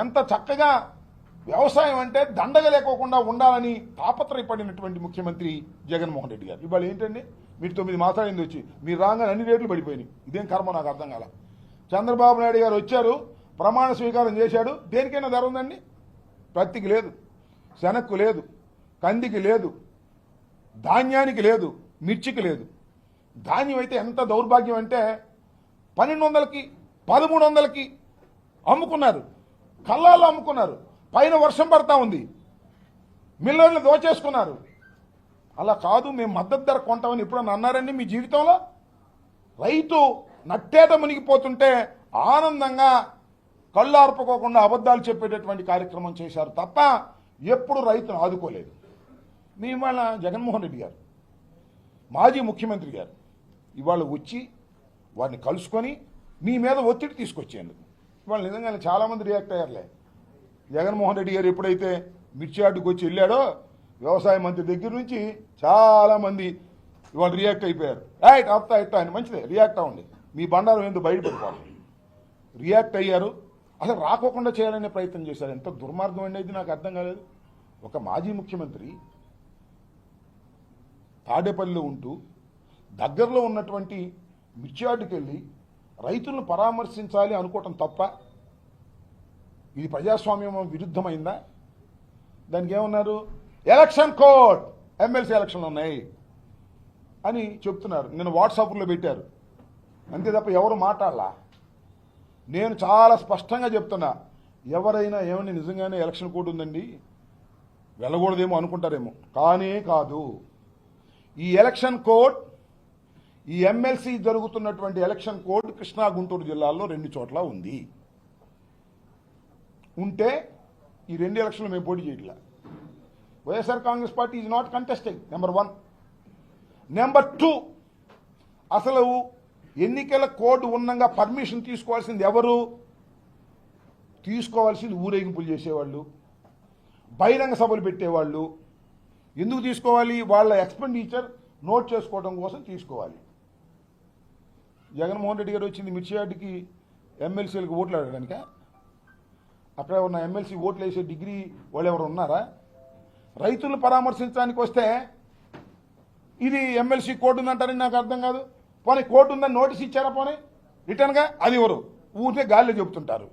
ఎంత చక్కగా వ్యవసాయం అంటే దండగ లేకోకుండా ఉండాలని తాపత్రయపడినటువంటి ముఖ్యమంత్రి జగన్మోహన్ రెడ్డి గారు. ఇవాళ ఏంటండి, మీరు 9 మాట్లాడింది వచ్చి మీరు రాగానే అన్ని రేట్లు పడిపోయినాయి. ఇదేం కర్మ నాకు అర్థం కాల. చంద్రబాబు నాయుడు గారు వచ్చారు, ప్రమాణ స్వీకారం చేశాడు. దేనికైనా ధర ఉందండి? ప్రత్తికి లేదు, శనక్కు లేదు, కందికి లేదు, ధాన్యానికి లేదు, మిర్చికి లేదు. ధాన్యం అయితే ఎంత దౌర్భాగ్యం అంటే 1200కి 1300కి అమ్ముకున్నారు, కల్లాల్లో అమ్ముకున్నారు. పైన వర్షం పడతా ఉంది, మిల్లర్లు దోచేసుకున్నారు. అలా కాదు, మేము మద్దతు ధర కొంటామని ఎప్పుడన్నా అన్నారండి మీ జీవితంలో? రైతు నట్టేట మునిగిపోతుంటే ఆనందంగా కళ్ళు ఆర్పుకోకుండా అబద్ధాలు చెప్పేటటువంటి కార్యక్రమం చేశారు తప్ప ఎప్పుడు రైతును ఆదుకోలేదు. మీ ఇవాళ జగన్మోహన్ రెడ్డి గారు, మాజీ ముఖ్యమంత్రి గారు ఇవాళ వచ్చి వారిని కలుసుకొని మీ మీద ఒత్తిడి తీసుకొచ్చేందుకు ఇవాళ నిజంగానే చాలామంది రియాక్ట్ అయ్యారులే. జగన్మోహన్ రెడ్డి గారు ఎప్పుడైతే మిర్చి యార్డుకు వచ్చి వెళ్ళాడో వ్యవసాయ మంత్రి దగ్గర నుంచి చాలామంది ఇవాళ రియాక్ట్ అయిపోయారు. రైట్ అప్తా ఇట్టా అని మంచిదే, రియాక్ట్ అవ్వండి. మీ బండారం ఎందుకు బయటపడిపోవాలి. రియాక్ట్ అయ్యారు, అసలు రాకోకుండా చేయాలనే ప్రయత్నం చేశారు. ఎంత దుర్మార్గం అనేది నాకు అర్థం కాలేదు. ఒక మాజీ ముఖ్యమంత్రి తాడేపల్లిలో ఉంటూ దగ్గరలో ఉన్నటువంటి మిర్చి యార్డుకి వెళ్ళి రైతులను పరామర్శించాలి అనుకోవటం తప్ప ఇది ప్రజాస్వామ్యం విరుద్ధమైందా? దానికి ఏమన్నారు, ఎలక్షన్ కోడ్, ఎమ్మెల్సీ ఎలక్షన్లు ఉన్నాయి అని చెప్తున్నారు. నేను వాట్సాప్లో పెట్టారు, అంతే తప్ప ఎవరు మాట్లాడలా. నేను చాలా స్పష్టంగా చెప్తున్నా, ఎవరైనా ఏమని నిజంగానే ఎలక్షన్ కోడ్ ఉందండి వెళ్ళకూడదేమో అనుకుంటారేమో, కానీ కాదు. ఈ ఎలక్షన్ కోడ్, ఈ ఎమ్మెల్సీ జరుగుతున్నటువంటి ఎలక్షన్ కోడ్ కృష్ణా గుంటూరు జిల్లాల్లో 2 చోట్ల ఉంది. ఉంటే ఈ 2 ఎలక్షన్లు మేము పోటీ చేయట్లా. YSR Congress party is not contesting, number 1. Number 2, అసలు ఎన్నికల కోడ్ ఉన్నంగా పర్మిషన్ తీసుకోవాల్సింది ఎవరు? తీసుకోవాల్సింది ఊరేగింపులు చేసేవాళ్ళు, బహిరంగ సభలు పెట్టేవాళ్ళు. ఎందుకు తీసుకోవాలి? వాళ్ళ ఎక్స్పెండిచర్ నోట్ చేసుకోవడం కోసం తీసుకోవాలి. జగన్మోహన్ రెడ్డి గారు వచ్చింది మిర్చి యార్డుకి ఎమ్మెల్సీలకు ఓట్లు అడగడానిక? అక్కడ ఉన్న ఎమ్మెల్సీ ఓట్లు వేసే డిగ్రీ వాళ్ళు ఎవరు ఉన్నారా? రైతులను పరామర్శించడానికి వస్తే ఇది ఎమ్మెల్సీ కోడ్ ఉందంటారని నాకు అర్థం కాదు. పోనీ కోర్టు ఉందని నోటీస్ ఇచ్చారా? పోనీ రిటర్న్గా అది ఎవరు ఊరికే గాలిలో చెబుతుంటారు.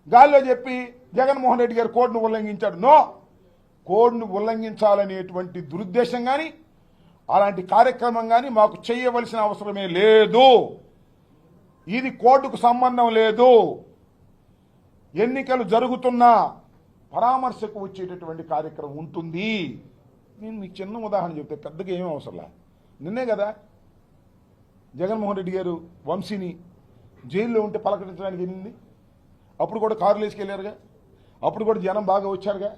గాలిలో చెప్పి జగన్మోహన్ రెడ్డి గారు కోడ్ను ఉల్లంఘించాడు. నో, కోడ్ను ఉల్లంఘించాలనేటువంటి దురుద్దేశం కానీ అలాంటి కార్యక్రమం కానీ మాకు చేయవలసిన అవసరమే లేదు. ఇది కోర్టుకు సంబంధం లేదు. ఎన్నికలు జరుగుతున్నా పరామర్శకు వచ్చేటటువంటి కార్యక్రమం ఉంటుంది. నేను మీకు చిన్న ఉదాహరణ చెప్తే పెద్దగా ఏమీ అవసరంలా. నిన్నే కదా జగన్మోహన్ రెడ్డి గారు వంశీని జైల్లో ఉంటే పలకరించడానికి వెళ్ళింది. అప్పుడు కూడా కారులు వేసుకెళ్ళారుగా, అప్పుడు కూడా జనం బాగా వచ్చారుగా.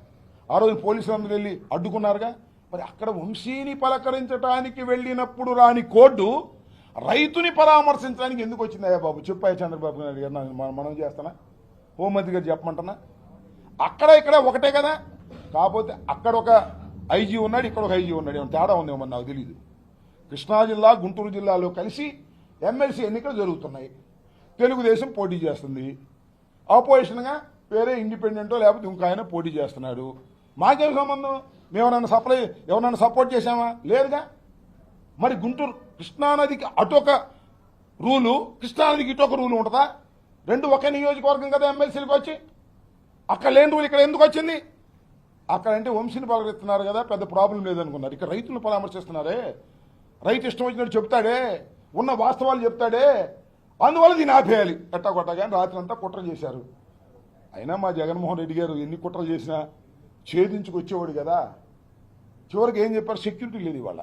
ఆ రోజు పోలీసులు అందరూ వెళ్ళి అడ్డుకున్నారుగా. మరి అక్కడ వంశీని పలకరించడానికి వెళ్ళినప్పుడు రాని కోర్టు రైతుని పరామర్శించడానికి ఎందుకు వచ్చిందయ్యా బాబు? చెప్పాయా చంద్రబాబు నాయుడు గారు? మనం చేస్తానా? హోంమంత్రి గారు చెప్పమంటున్నా? అక్కడ ఇక్కడ ఒకటే కదా. కాకపోతే అక్కడ ఒక ఐజీ ఉన్నాడు, ఇక్కడ ఒక ఐజీ ఉన్నాడు. ఏమైనా తేడా ఉందేమో నాకు తెలియదు. కృష్ణా జిల్లా, గుంటూరు జిల్లాలో కలిసి ఎమ్మెల్సీ ఎన్నికలు జరుగుతున్నాయి. తెలుగుదేశం పోటీ చేస్తుంది, ఆపోజిషన్గా వేరే ఇండిపెండెంటో లేకపోతే ఇంకో ఆయన పోటీ చేస్తున్నాడు. మాకేం సంబంధం? ఎవరన్నా సపోర్ట్ చేశామా? లేదుగా. మరి గుంటూరు కృష్ణానదికి అటొక రూలు, కృష్ణానదికి ఇటొక రూలు ఉంటుందా? 2 ఒకే నియోజకవర్గం కదా ఎమ్మెల్సీలకు వచ్చి. అక్కడ లేని రూల్ ఇక్కడ ఎందుకు వచ్చింది? అక్కడంటే వంశీని పలకరిస్తున్నారు కదా, పెద్ద ప్రాబ్లం లేదనుకున్నారు. ఇక్కడ రైతులను పరామర్శిస్తున్నారే, రైతు ఇష్టం వచ్చినట్టు చెప్తాడే, ఉన్న వాస్తవాలు చెప్తాడే, అందువల్ల దీన్ని ఆపేయాలి ఎట్టా కానీ రాత్రి అంతా కుట్ర చేశారు. అయినా మా జగన్మోహన్ రెడ్డి గారు ఎన్ని కుట్రలు చేసినా ఛేదించుకొచ్చేవాడు కదా. చివరికి ఏం చెప్పారు, సెక్యూరిటీ లేదు ఇవాళ.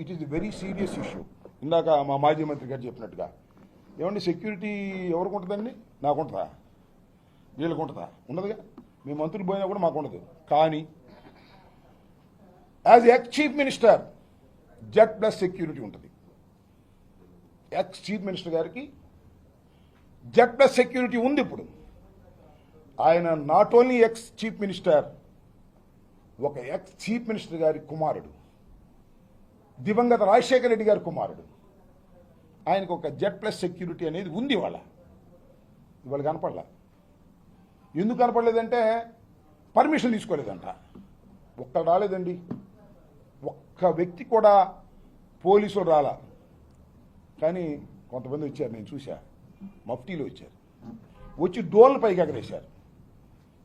It is very serious issue. ఇందాక మా మాజీ మంత్రి గారు చెప్పినట్టుగా, ఏమండి సెక్యూరిటీ ఎవరికి ఉంటుందండి? నాకు ఉంటుందా? వీళ్ళకు ఉంటుందా? ఉండదుగా. మీ మంత్రులు పోయినా కూడా మాకు ఉండదు. కానీ as X chief minister Z+ security ఉంటుంది. ఎక్స్ చీఫ్ మినిస్టర్ గారికి Z+ సెక్యూరిటీ ఉంది. ఇప్పుడు ఆయన not only X chief minister, ఒక ఎక్స్ చీఫ్ మినిస్టర్ గారి కుమారుడు, దివంగత రాజశేఖర రెడ్డి గారి కుమారుడు. ఆయనకు ఒక Z+ సెక్యూరిటీ అనేది ఉంది. ఇవాళ కనపడలా. ఎందుకు కనపడలేదంటే పర్మిషన్ తీసుకోలేదంట. ఒక్కడు రాలేదండి, ఒక్క వ్యక్తి కూడా పోలీసులు రాలా. కానీ కొంతమంది వచ్చారు, నేను చూసా, మఫ్టీలో వచ్చారు. వచ్చి డోర్ల పైకి ఎగరేశారు.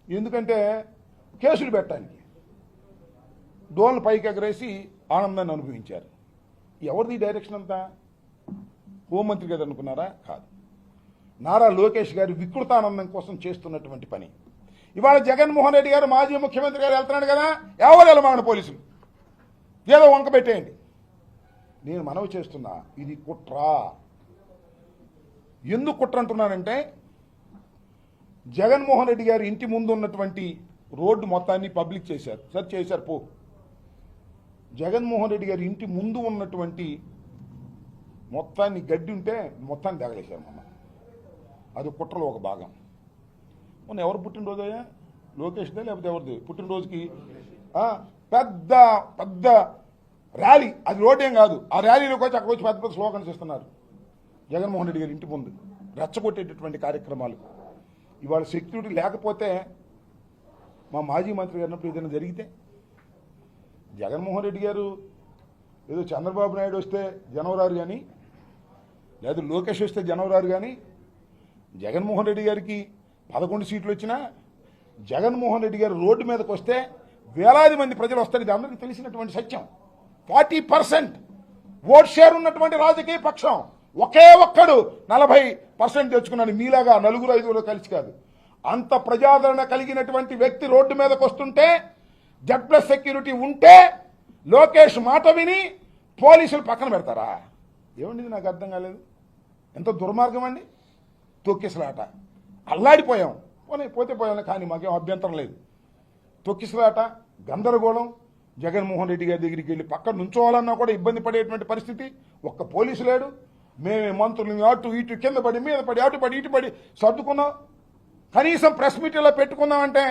ఎందుకంటే కేసులు పెట్టడానికి డోర్ల పైకి ఎగరేసి ఆనందాన్ని అనుభవించారు. ఎవరిది డైరెక్షన్ అంతా? హోంమంత్రి గారు అనుకున్నారా? కాదు. నారా లోకేష్ గారి వికృతానందం కోసం చేస్తున్నటువంటి పని. ఇవాళ జగన్మోహన్ రెడ్డి గారు మాజీ ముఖ్యమంత్రి గారు వెళ్తున్నాడు కదా, ఎవరు వెళ్ళమాగండి పోలీసులు, ఏదో వంక పెట్టేయండి. నేను మనవి చేస్తున్నా, ఇది కుట్ర. ఎందుకు కుట్ర అంటున్నానంటే, జగన్మోహన్ రెడ్డి గారి ఇంటి ముందు ఉన్నటువంటి రోడ్డు మొత్తాన్ని పబ్లిక్ చేశారు, సెర్చ్ చేశారు. జగన్మోహన్ రెడ్డి గారి ఇంటి ముందు ఉన్నటువంటి మొత్తాన్ని గడ్డి ఉంటే మొత్తాన్ని తగలేశారు మొన్న. అది కుట్రలో ఒక భాగం. మొన్న ఎవరు పుట్టినరోజయ్యా? లోకేష్దే లేకపోతే ఎవరిది పుట్టినరోజుకి పెద్ద పెద్ద ర్యాలీ. అది రోడ్డేం కాదు. ఆ ర్యాలీలోకి వచ్చి అక్కడ వచ్చి పెద్ద పెద్ద స్లోగన్స్ ఇస్తున్నారు జగన్మోహన్ రెడ్డి గారి ఇంటి ముందు, రెచ్చగొట్టేటటువంటి కార్యక్రమాలు. ఇవాళ సెక్యూరిటీ లేకపోతే, మా మాజీ మంత్రి గారినప్పుడు ఏదైనా జరిగితే, జగన్మోహన్ రెడ్డి గారు ఏదో చంద్రబాబు నాయుడు వస్తే జనవరారు కానీ, లేదా లోకేష్ వస్తే జనవరారు కానీ, జగన్మోహన్ రెడ్డి గారికి 11 సీట్లు వచ్చినా, జగన్మోహన్ రెడ్డి గారు రోడ్డు మీదకి వస్తే వేలాది మంది ప్రజలు వస్తారు. ఇది అందరికీ తెలిసినటువంటి సత్యం. 40% ఓట్ షేర్ ఉన్నటువంటి రాజకీయ పక్షం ఒకే ఒక్కడు 40% తెచ్చుకున్నాడు. మీలాగా 4-5 కలిసి కాదు. అంత ప్రజాదరణ కలిగినటువంటి వ్యక్తి రోడ్డు మీదకి వస్తుంటే, Z+ సెక్యూరిటీ ఉంటే, లోకేష్ మాట విని పోలీసులు పక్కన పెడతారా? ఏమండి నాకు అర్థం కాలేదు. ఎంత దుర్మార్గం అండి. తొక్కిసలాట, అల్లాడిపోయాం. పోతే పోయాం, కానీ మాకేం అభ్యంతరం లేదు. తొక్కిసలాట, గందరగోళం. జగన్మోహన్ రెడ్డి గారి దగ్గరికి వెళ్ళి పక్కన నుంచోవాలన్నా కూడా ఇబ్బంది పడేటువంటి పరిస్థితి. ఒక్క పోలీసు లేడు. మేమే మంత్రులు అటు ఇటు కింద పడి మీద పడి అటు పడి ఇటు పడి సర్దుకున్నాం. కనీసం ప్రెస్ మీట్లో పెట్టుకుందామంటే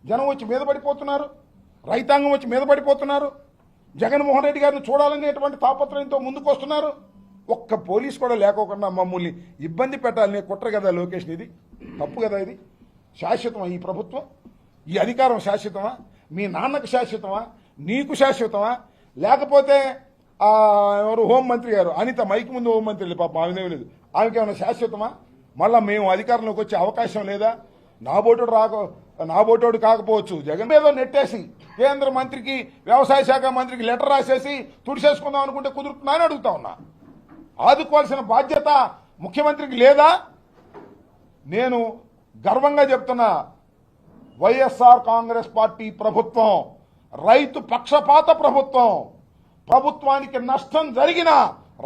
జనం వచ్చి మీద పడిపోతున్నారు, రైతాంగం వచ్చి మీద పడిపోతున్నారు. జగన్మోహన్ రెడ్డి గారిని చూడాలనేటువంటి తాపత్రయంతో ముందుకు వస్తున్నారు. ఒక్క పోలీసు కూడా లేకోకుండా మమ్మల్ని ఇబ్బంది పెట్టాలనే కుట్ర కదా లోకేష్. ఇది తప్పు కదా. ఇది శాశ్వతమా? ఈ ప్రభుత్వం, ఈ అధికారం శాశ్వతమా? మీ నాన్నకు శాశ్వతమా? నీకు శాశ్వతమా? లేకపోతే ఎవరు హోంమంత్రి గారు అనిత మైకి ముందు హోంమంత్రి పాప ఆమె లేదు, ఆమెకి ఏమైనా శాశ్వతమా? మళ్ళీ మేము అధికారంలోకి వచ్చే అవకాశం లేదా? నాబోటోడు కాకపోవచ్చు, జగన్ ఏదో నెట్టేసి కేంద్ర మంత్రికి, వ్యవసాయ శాఖ మంత్రికి లెటర్ రాసేసి తుడిచేసుకుందాం అనుకుంటే కుదురుతుందా అని అడుగుతా ఉన్నా. ఆదుకోవాల్సిన బాధ్యత ముఖ్యమంత్రికి లేదా? నేను గర్వంగా చెప్తున్నా, వైఎస్ఆర్ కాంగ్రెస్ పార్టీ ప్రభుత్వం రైతు పక్షపాత ప్రభుత్వం. ప్రభుత్వానికి నష్టం జరిగినా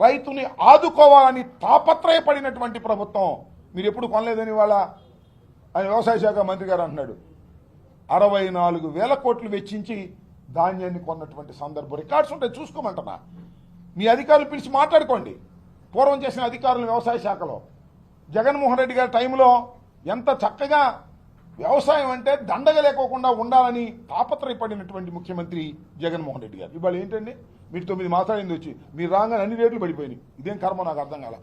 రైతుని ఆదుకోవాలని తాపత్రయపడినటువంటి ప్రభుత్వం. మీరు ఎప్పుడు కొనలేదని వాళ్ళ ఆయన వ్యవసాయ శాఖ మంత్రి గారు అంటున్నాడు. 64,000 కోట్లు వెచ్చించి ధాన్యాన్ని కొన్నటువంటి సందర్భం రికార్డ్స్ ఉంటాయి, చూసుకోమంటున్నా. మీ అధికారులు పిలిచి మాట్లాడుకోండి. పూర్వం చేసిన అధికారులు వ్యవసాయ శాఖలో జగన్మోహన్ రెడ్డి గారి టైంలో ఎంత చక్కగా వ్యవసాయం అంటే దండగ లేకోకుండా ఉండాలని తాపత్రయపడినటువంటి ముఖ్యమంత్రి జగన్మోహన్ రెడ్డి గారు. ఇవాళ ఏంటండి, మీరు 9 మాసాలైంది వచ్చి, మీరు రాగానే అన్ని రేట్లు పడిపోయినాయి. ఇదేం కర్మ నాకు అర్థం కాల.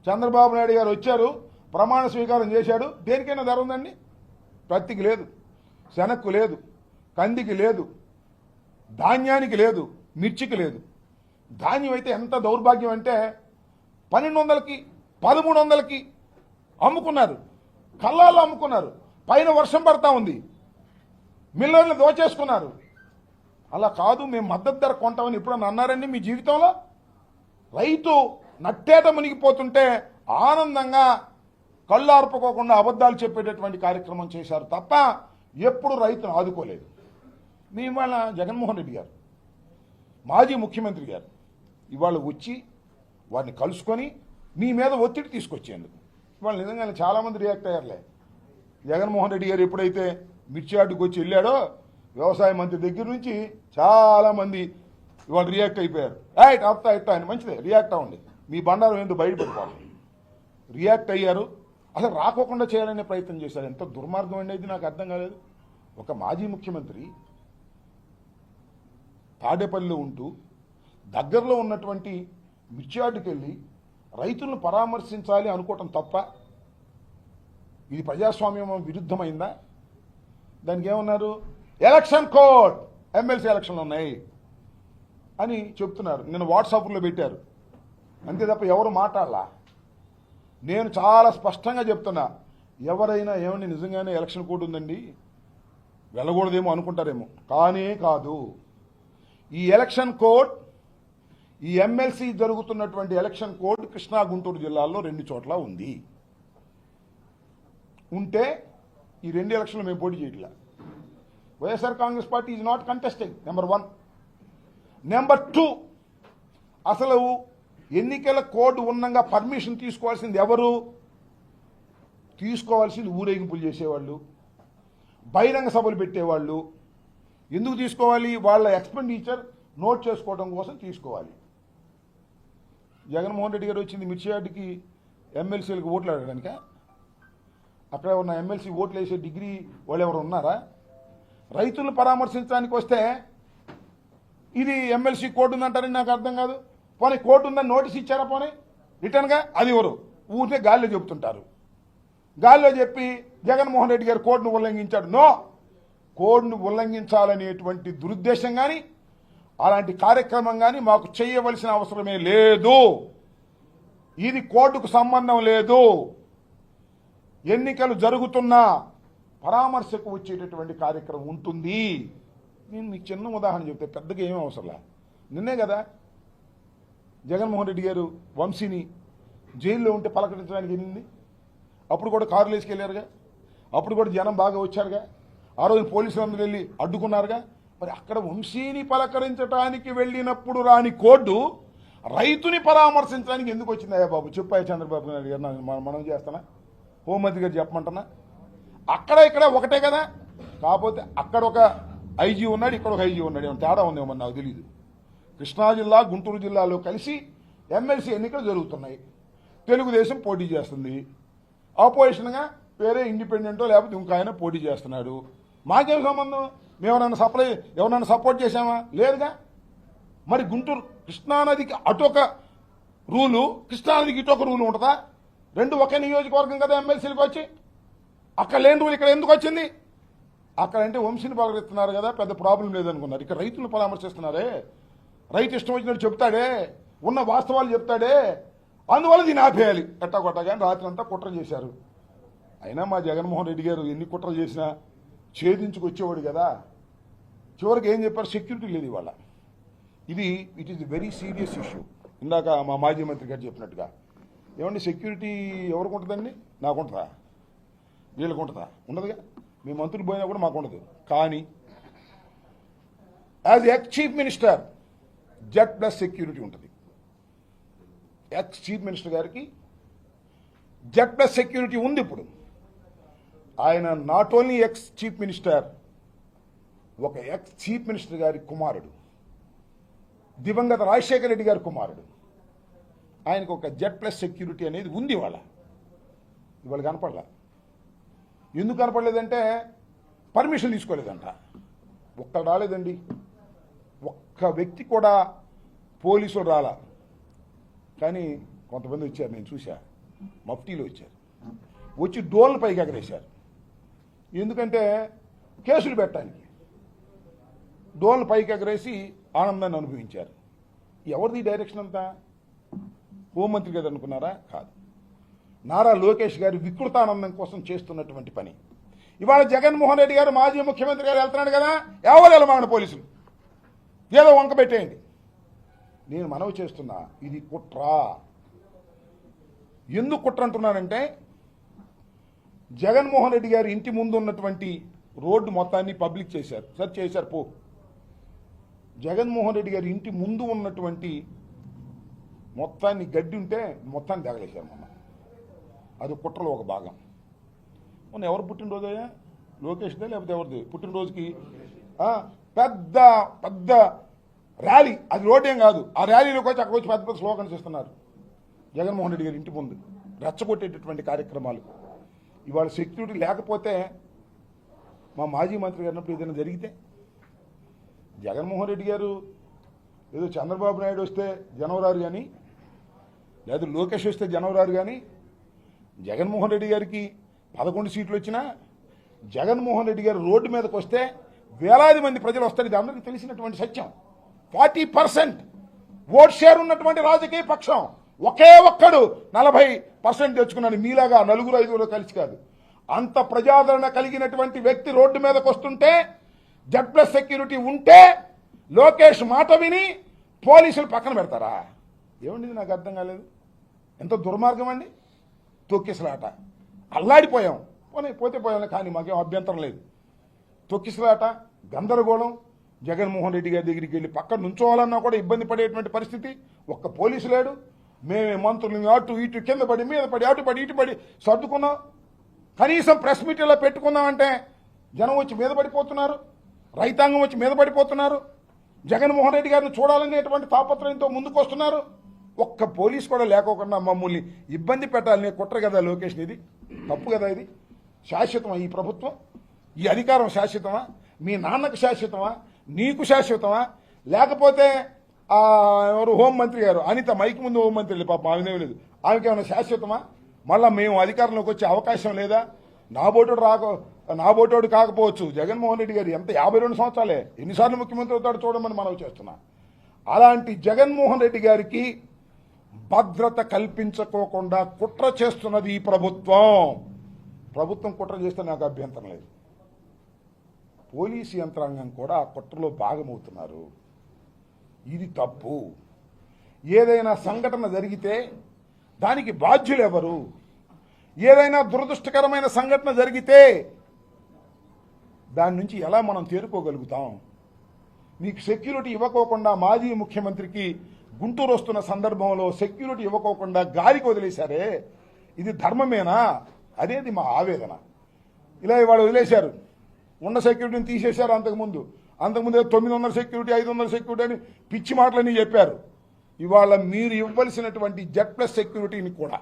చంద్రబాబు నాయుడు గారు వచ్చారు, ప్రమాణ స్వీకారం చేశాడు. దేనికైనా ధర ఉందండి? పత్తికి లేదు, శనక్కు లేదు, కందికి లేదు, ధాన్యానికి లేదు, మిర్చికి లేదు. ధాన్యం అయితే ఎంత దౌర్భాగ్యం అంటే 1200కి 1300కి అమ్ముకున్నారు, కల్లాల్లో అమ్ముకున్నారు. పైన వర్షం పడతా ఉంది, మిల్లర్లు దోచేసుకున్నారు. అలా కాదు, మేము మద్దతు ధర కొంటామని ఎప్పుడన్నా అన్నారండి మీ జీవితంలో? రైతు నట్టేట మునిగిపోతుంటే ఆనందంగా కళ్ళు ఆర్పుకోకుండా అబద్ధాలు చెప్పేటటువంటి కార్యక్రమం చేశారు తప్ప ఎప్పుడు రైతును ఆదుకోలేదు. మీ ఇవాళ జగన్మోహన్ రెడ్డి గారు మాజీ ముఖ్యమంత్రి గారు ఇవాళ వచ్చి వారిని కలుసుకొని మీ మీద ఒత్తిడి తీసుకొచ్చేందుకు ఇవాళ నిజంగానే చాలామంది రియాక్ట్ అయ్యారులే. జగన్మోహన్ రెడ్డి గారు ఎప్పుడైతే మిర్చి యార్డుకు వచ్చి వెళ్ళాడో వ్యవసాయ మంత్రి దగ్గర నుంచి చాలామంది ఇవాళ రియాక్ట్ అయిపోయారు. రైట్ అప్తా ఇట్టా అని మంచిదే రియాక్ట్ అవ్వండి, మీ బండారం ఎందుకు బయటపెట్టుకోవాలి. రియాక్ట్ అయ్యారు, అసలు రాకోకుండా చేయాలనే ప్రయత్నం చేశారు. ఎంత దుర్మార్గం అనేది నాకు అర్థం కాలేదు. ఒక మాజీ ముఖ్యమంత్రి తాడేపల్లిలో ఉంటూ దగ్గరలో ఉన్నటువంటి మిర్చి యార్డుకి వెళ్ళి రైతులను పరామర్శించాలి అనుకోవటం తప్ప ఇది ప్రజాస్వామ్యం విరుద్ధమైందా? దానికి ఏమన్నారు, ఎలక్షన్ కోడ్ ఎమ్మెల్సీ ఎలక్షన్లు ఉన్నాయి అని చెప్తున్నారు. నిన్న వాట్సాప్లో పెట్టారు, అంతే తప్ప ఎవరు మాట్లాడలా. నేను చాలా స్పష్టంగా చెప్తున్నా, ఎవరైనా ఏమని నిజంగానే ఎలక్షన్ కోడ్ ఉందండి వెళ్ళకూడదేమో అనుకుంటారేమో, కానీ కాదు. ఈ ఎలక్షన్ కోడ్, ఈ ఎమ్మెల్సీ జరుగుతున్నటువంటి ఎలక్షన్ కోడ్ కృష్ణా గుంటూరు జిల్లాల్లో 2 చోట్ల ఉంది. ఉంటే ఈ 2 ఎలక్షన్లు మేము పోటీ చేయట్లా. YSR Congress party is not contesting, number 1. Number 2, అసలు ఎన్నికల కోడ్ ఉన్నంగా పర్మిషన్ తీసుకోవాల్సింది ఎవరు? తీసుకోవాల్సింది ఊరేగింపులు చేసేవాళ్ళు, బహిరంగ సభలు పెట్టేవాళ్ళు. ఎందుకు తీసుకోవాలి? వాళ్ళ ఎక్స్పెండిచర్ నోట్ చేసుకోవడం కోసం తీసుకోవాలి. జగన్మోహన్ రెడ్డి గారు వచ్చింది మిర్చి యార్డుకి ఎమ్మెల్సీలకు ఓట్లు అడగడానిక? అక్కడ ఉన్న ఎమ్మెల్సీ ఓట్లు వేసే డిగ్రీ వాళ్ళు ఎవరు ఉన్నారా? రైతులను పరామర్శించడానికి వస్తే ఇది ఎమ్మెల్సీ కోర్టు ఉందంటారని నాకు అర్థం కాదు. పోనీ కోర్టు ఉందని నోటీస్ ఇచ్చారా? పోనీ రిటర్న్గా అది ఎవరు? ఊరికే గాలిలో చెబుతుంటారు. గాలిలో చెప్పి జగన్మోహన్ రెడ్డి గారు కోర్టును ఉల్లంఘించాడు. నో, కోడ్ను ఉల్లంఘించాలనేటువంటి దురుద్దేశం కానీ అలాంటి కార్యక్రమం కానీ మాకు చేయవలసిన అవసరమే లేదు. ఇది కోర్టుకు సంబంధం లేదు. ఎన్నికలు జరుగుతున్నా పరామర్శకు వచ్చేటటువంటి కార్యక్రమం ఉంటుంది. నేను మీకు చిన్న ఉదాహరణ చెప్తే పెద్దగా ఏమీ అవసరంలా. నిన్నే కదా జగన్మోహన్ రెడ్డి గారు వంశీని జైల్లో ఉంటే పలకరించడానికి వెళ్ళింది. అప్పుడు కూడా కారులు వేసుకెళ్ళారుగా, అప్పుడు కూడా జనం బాగా వచ్చారుగా, ఆ రోజు పోలీసులు అందరూ వెళ్ళి అడ్డుకున్నారుగా. మరి అక్కడ వంశీని పలకరించడానికి వెళ్ళినప్పుడు రాని కోర్టు రైతుని పరామర్శించడానికి ఎందుకు వచ్చింది? అయ్యా బాబు చెప్పాయి చంద్రబాబు నాయుడు గారు, మనం చేస్తానా? హోంమంత్రి గారు చెప్పమంటున్నా? అక్కడ ఇక్కడ ఒకటే కదా. కాకపోతే అక్కడ ఒక ఐజీ ఉన్నాడు, ఇక్కడ ఒక ఐజీ ఉన్నాడు. ఏమైనా తేడా ఉందేమో నాకు తెలియదు. కృష్ణా జిల్లా గుంటూరు జిల్లాలో కలిసి ఎమ్మెల్సీ ఎన్నికలు జరుగుతున్నాయి. తెలుగుదేశం పోటీ చేస్తుంది, ఆపోజిషన్గా వేరే ఇండిపెండెంటో లేకపోతే ఇంకో ఆయన పోటీ చేస్తున్నాడు. మాకేం సంబంధం? మేము ఎవరైనా సపోర్ట్ చేసామా? లేదుగా. మరి గుంటూరు కృష్ణానదికి అటొక రూలు, కృష్ణానదికి ఇటొక రూలు ఉంటుందా? 2 ఒకే నియోజకవర్గం కదా ఎమ్మెల్సీలకు వచ్చి. అక్కడ లేని రూల్ ఇక్కడ ఎందుకు వచ్చింది? అక్కడ అంటే వంశీని పలకరిస్తున్నారు కదా, పెద్ద ప్రాబ్లం లేదనుకున్నారు. ఇక్కడ రైతులను పరామర్శిస్తున్నారే, రైతు ఇష్టం వచ్చినట్టు చెప్తాడే, ఉన్న వాస్తవాలు చెప్తాడే, అందువల్ల దీన్ని ఆపేయాలి ఎట్టా కొట్టగా రాత్రి అంతా కుట్ర చేశారు. అయినా మా జగన్మోహన్ రెడ్డి గారు ఎన్ని కుట్రలు చేసినా ఛేదించుకొచ్చేవాడు కదా. చివరికి ఏం చెప్పారు? సెక్యూరిటీ లేదు ఇవాళ. It is very serious issue. ఇందాక మా మాజీ మంత్రి గారు చెప్పినట్టుగా, ఏమండి సెక్యూరిటీ ఎవరికి ఉంటుందండి? నాకు ఉంటుందా? వీళ్ళకు ఉంటుందా? ఉండదుగా. మీ మంత్రులు పోయినా కూడా మాకు ఉండదు. కానీ as X chief minister Z+ security ఉంటుంది. ఎక్స్ చీఫ్ మినిస్టర్ గారికి Z+ సెక్యూరిటీ ఉంది. ఇప్పుడు ఆయన not only X chief minister, ఒక ఎక్స్ చీఫ్ మినిస్టర్ గారి కుమారుడు, దివంగత రాజశేఖర రెడ్డి గారి కుమారుడు. ఆయనకు ఒక Z+ సెక్యూరిటీ అనేది ఉంది. ఇవాళ కనపడలా. ఎందుకు కనపడలేదంటే పర్మిషన్ తీసుకోలేదంట. ఒక్క రాలేదండి, ఒక్క వ్యక్తి కూడా పోలీసులు రాలా. కానీ కొంతమంది వచ్చారు, నేను చూసా, మఫ్టీలో వచ్చారు. వచ్చి డోర్లు పైకి ఎగరేశారు. ఎందుకంటే కేసులు పెట్టడానికి డోర్లు పైకి ఎగరేసి ఆనందాన్ని అనుభవించారు. ఎవరిది డైరెక్షన్ అంతా? హోంమంత్రి గారు అనుకున్నారా? కాదు. నారా లోకేష్ గారి వికృతానందం కోసం చేస్తున్నటువంటి పని. ఇవాళ జగన్మోహన్ రెడ్డి గారు మాజీ ముఖ్యమంత్రి గారు వెళ్తున్నాడు కదా, ఎవరు వెళ్ళమాగండి పోలీసులు, ఏదో వంక పెట్టేయండి. నేను మనవి చేస్తున్నా, ఇది కుట్ర. ఎందుకు కుట్ర అంటున్నానంటే జగన్మోహన్ రెడ్డి గారి ఇంటి ముందు ఉన్నటువంటి రోడ్డు మొత్తాన్ని పబ్లిక్ చేశారు. సార్ చేశారు పో. జగన్మోహన్ రెడ్డి గారి ఇంటి ముందు ఉన్నటువంటి మొత్తాన్ని గడ్డి ఉంటే మొత్తాన్ని తగలేశారు మొన్న. అది కుట్రలో ఒక భాగం. మొన్న ఎవరు పుట్టినరోజయ్యా? లోకేష్దే లేకపోతే ఎవరిది పుట్టినరోజుకి పెద్ద పెద్ద ర్యాలీ, అది రోడ్ ఏం కాదు, ఆ ర్యాలీలోకి వచ్చి అక్కడ వచ్చి పెద్ద పెద్ద స్లోగన్స్ ఇస్తున్నారు జగన్మోహన్ రెడ్డి గారి ఇంటి ముందు, రెచ్చగొట్టేటటువంటి కార్యక్రమాలు. ఇవాళ సెక్యూరిటీ లేకపోతే మా మాజీ మంత్రి గారు అన్నప్పుడు ఏదైనా జరిగితే, జగన్మోహన్ రెడ్డి గారు ఏదో చంద్రబాబు నాయుడు వస్తే జనవరారు కానీ, లేదా లోకేష్ వస్తే జనవరారు కానీ, జగన్మోహన్ రెడ్డి గారికి 11 సీట్లు వచ్చినా జగన్మోహన్ రెడ్డి గారు రోడ్డు మీదకి వస్తే వేలాది మంది ప్రజలు వస్తారు. ఇది అందరికీ తెలిసినటువంటి సత్యం. 40% ఓట్ షేర్ ఉన్నటువంటి రాజకీయ పక్షం ఒకే ఒక్కడు 40% తెచ్చుకున్నాడు. మీలాగా 4-5 కలిసి కాదు. అంత ప్రజాదరణ కలిగినటువంటి వ్యక్తి రోడ్డు మీదకి వస్తుంటే Z+ సెక్యూరిటీ ఉంటే లోకేష్ మాట విని పోలీసులు పక్కన పెడతారా? ఏమండి నాకు అర్థం కాలేదు. ఎంత దుర్మార్గం అండి. తొక్కిసలాట, అల్లాడిపోయాం. పోతే పోయాం కానీ మాకేం అభ్యంతరం లేదు. తొక్కిసలాట, గందరగోళం. జగన్మోహన్ రెడ్డి గారి దగ్గరికి వెళ్ళి పక్కన నుంచోవాలన్నా కూడా ఇబ్బంది పడేటువంటి పరిస్థితి. ఒక్క పోలీసు లేడు. మేమే మంత్రులు అటు ఇటు కింద పడి మీద పడి అటు పడి ఇటు పడి సర్దుకున్నాం. కనీసం ప్రెస్ మీట్ ఇలా పెట్టుకుందామంటే జనం వచ్చి మీద పడిపోతున్నారు, రైతాంగం వచ్చి మీద పడిపోతున్నారు. జగన్మోహన్ రెడ్డి గారిని చూడాలనేటువంటి తాపత్రయంతో ముందుకు వస్తున్నారు. ఒక్క పోలీసు కూడా లేకోకుండా మమ్మల్ని ఇబ్బంది పెట్టాలనే కుట్ర కదా లోకేష్. ఇది తప్పు కదా. ఇది శాశ్వతమా? ఈ ప్రభుత్వం, ఈ అధికారం శాశ్వతమా? మీ నాన్నకు శాశ్వతమా? నీకు శాశ్వతమా? లేకపోతే ఎవరు హోంమంత్రి గారు అనిత మైకి ముందు హోంమంత్రి పాప ఆమెనే లేదు, ఆమెకేమైనా శాశ్వతమా? మళ్ళీ మేము అధికారంలోకి వచ్చే అవకాశం లేదా? నాబోటోడు కాకపోవచ్చు. జగన్మోహన్ రెడ్డి గారు ఎంత 52 సంవత్సరాలే, ఎన్నిసార్లు ముఖ్యమంత్రి అవుతాడు చూడమని మనవి చేస్తున్నా. అలాంటి జగన్మోహన్ రెడ్డి గారికి భద్రత కల్పించుకోకుండా కుట్ర చేస్తున్నది ఈ ప్రభుత్వం. ప్రభుత్వం కుట్ర చేస్తే నాకు అభ్యంతరం లేదు. పోలీసు యంత్రాంగం కూడా ఆ కుట్రలో భాగమవుతున్నారు. ఇది తప్పు. ఏదైనా సంఘటన జరిగితే దానికి బాధ్యులు ఎవరు? ఏదైనా దురదృష్టకరమైన సంఘటన జరిగితే దాని నుంచి ఎలా మనం తేరుకోగలుగుతాం? మీకు సెక్యూరిటీ ఇవ్వకోకుండా మాజీ ముఖ్యమంత్రికి గుంటూరు వస్తున్న సందర్భంలో సెక్యూరిటీ ఇవ్వకోకుండా గాలికి వదిలేశారే, ఇది ధర్మమేనా? అనేది మా ఆవేదన. ఇలా ఇవాళ వదిలేశారు. ఉన్న సెక్యూరిటీని తీసేశారు. అంతకుముందు 900 సెక్యూరిటీ 500 సెక్యూరిటీ అని పిచ్చి మాటలని చెప్పారు. ఇవాళ మీరు ఇవ్వవలసినటువంటి Z+ సెక్యూరిటీని కూడా,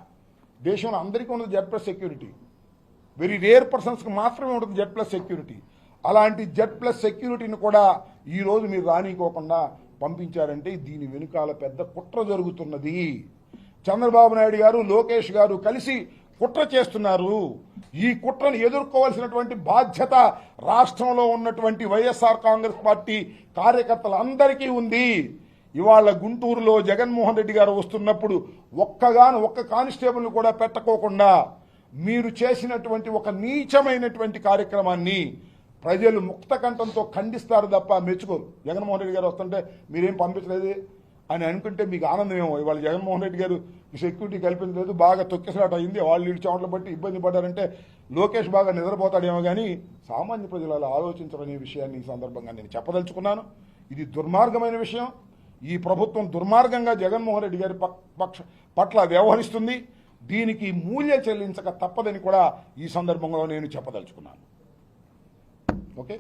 దేశంలో అందరికీ ఉన్నది Z+ సెక్యూరిటీ, వెరీ రేర్ పర్సన్స్కి మాత్రమే ఉంటుంది Z+ సెక్యూరిటీ. అలాంటి Z+ సెక్యూరిటీని కూడా ఈరోజు మీరు రానికోకుండా పంపించారంటే దీని వెనుకాల పెద్ద కుట్ర జరుగుతున్నది. చంద్రబాబు నాయుడు గారు, లోకేష్ గారు కలిసి కుట్ర చేస్తున్నారు. ఈ కుట్రను ఎదుర్కోవాల్సినటువంటి బాధ్యత రాష్ట్రంలో ఉన్నటువంటి వైఎస్ఆర్ కాంగ్రెస్ పార్టీ కార్యకర్తలందరికీ ఉంది. ఇవాళ గుంటూరులో జగన్మోహన్ రెడ్డి గారు వస్తున్నప్పుడు ఒక్క కానిస్టేబుల్ని కూడా పెట్టకోకుండా మీరు చేసినటువంటి ఒక నీచమైనటువంటి కార్యక్రమాన్ని ప్రజలు ముక్త కంఠంతో ఖండిస్తారు తప్ప మెచ్చుకోరు. జగన్మోహన్ రెడ్డి గారు వస్తుంటే మీరేం పంపించలేదు అని అనుకుంటే మీకు ఆనందమేమో. ఇవాళ జగన్మోహన్ రెడ్డి గారు సెక్యూరిటీ కల్పించలేదు, బాగా తొక్కిసలాట అయింది, వాళ్ళు ఇటు చెమటలు బట్టి ఇబ్బంది పడ్డారంటే లోకేష్ బాగా నిద్రపోతాడేమో కానీ సామాన్య ప్రజలు అలా ఆలోచించరనే విషయాన్ని ఈ సందర్భంగా నేను చెప్పదలుచుకున్నాను. ఇది దుర్మార్గమైన విషయం. ఈ ప్రభుత్వం దుర్మార్గంగా జగన్మోహన్ రెడ్డి గారి పట్ల వ్యవహరిస్తుంది. దీనికి మూల్యం చెల్లించక తప్పదని కూడా ఈ సందర్భంలో నేను చెప్పదలుచుకున్నాను. ఓకే.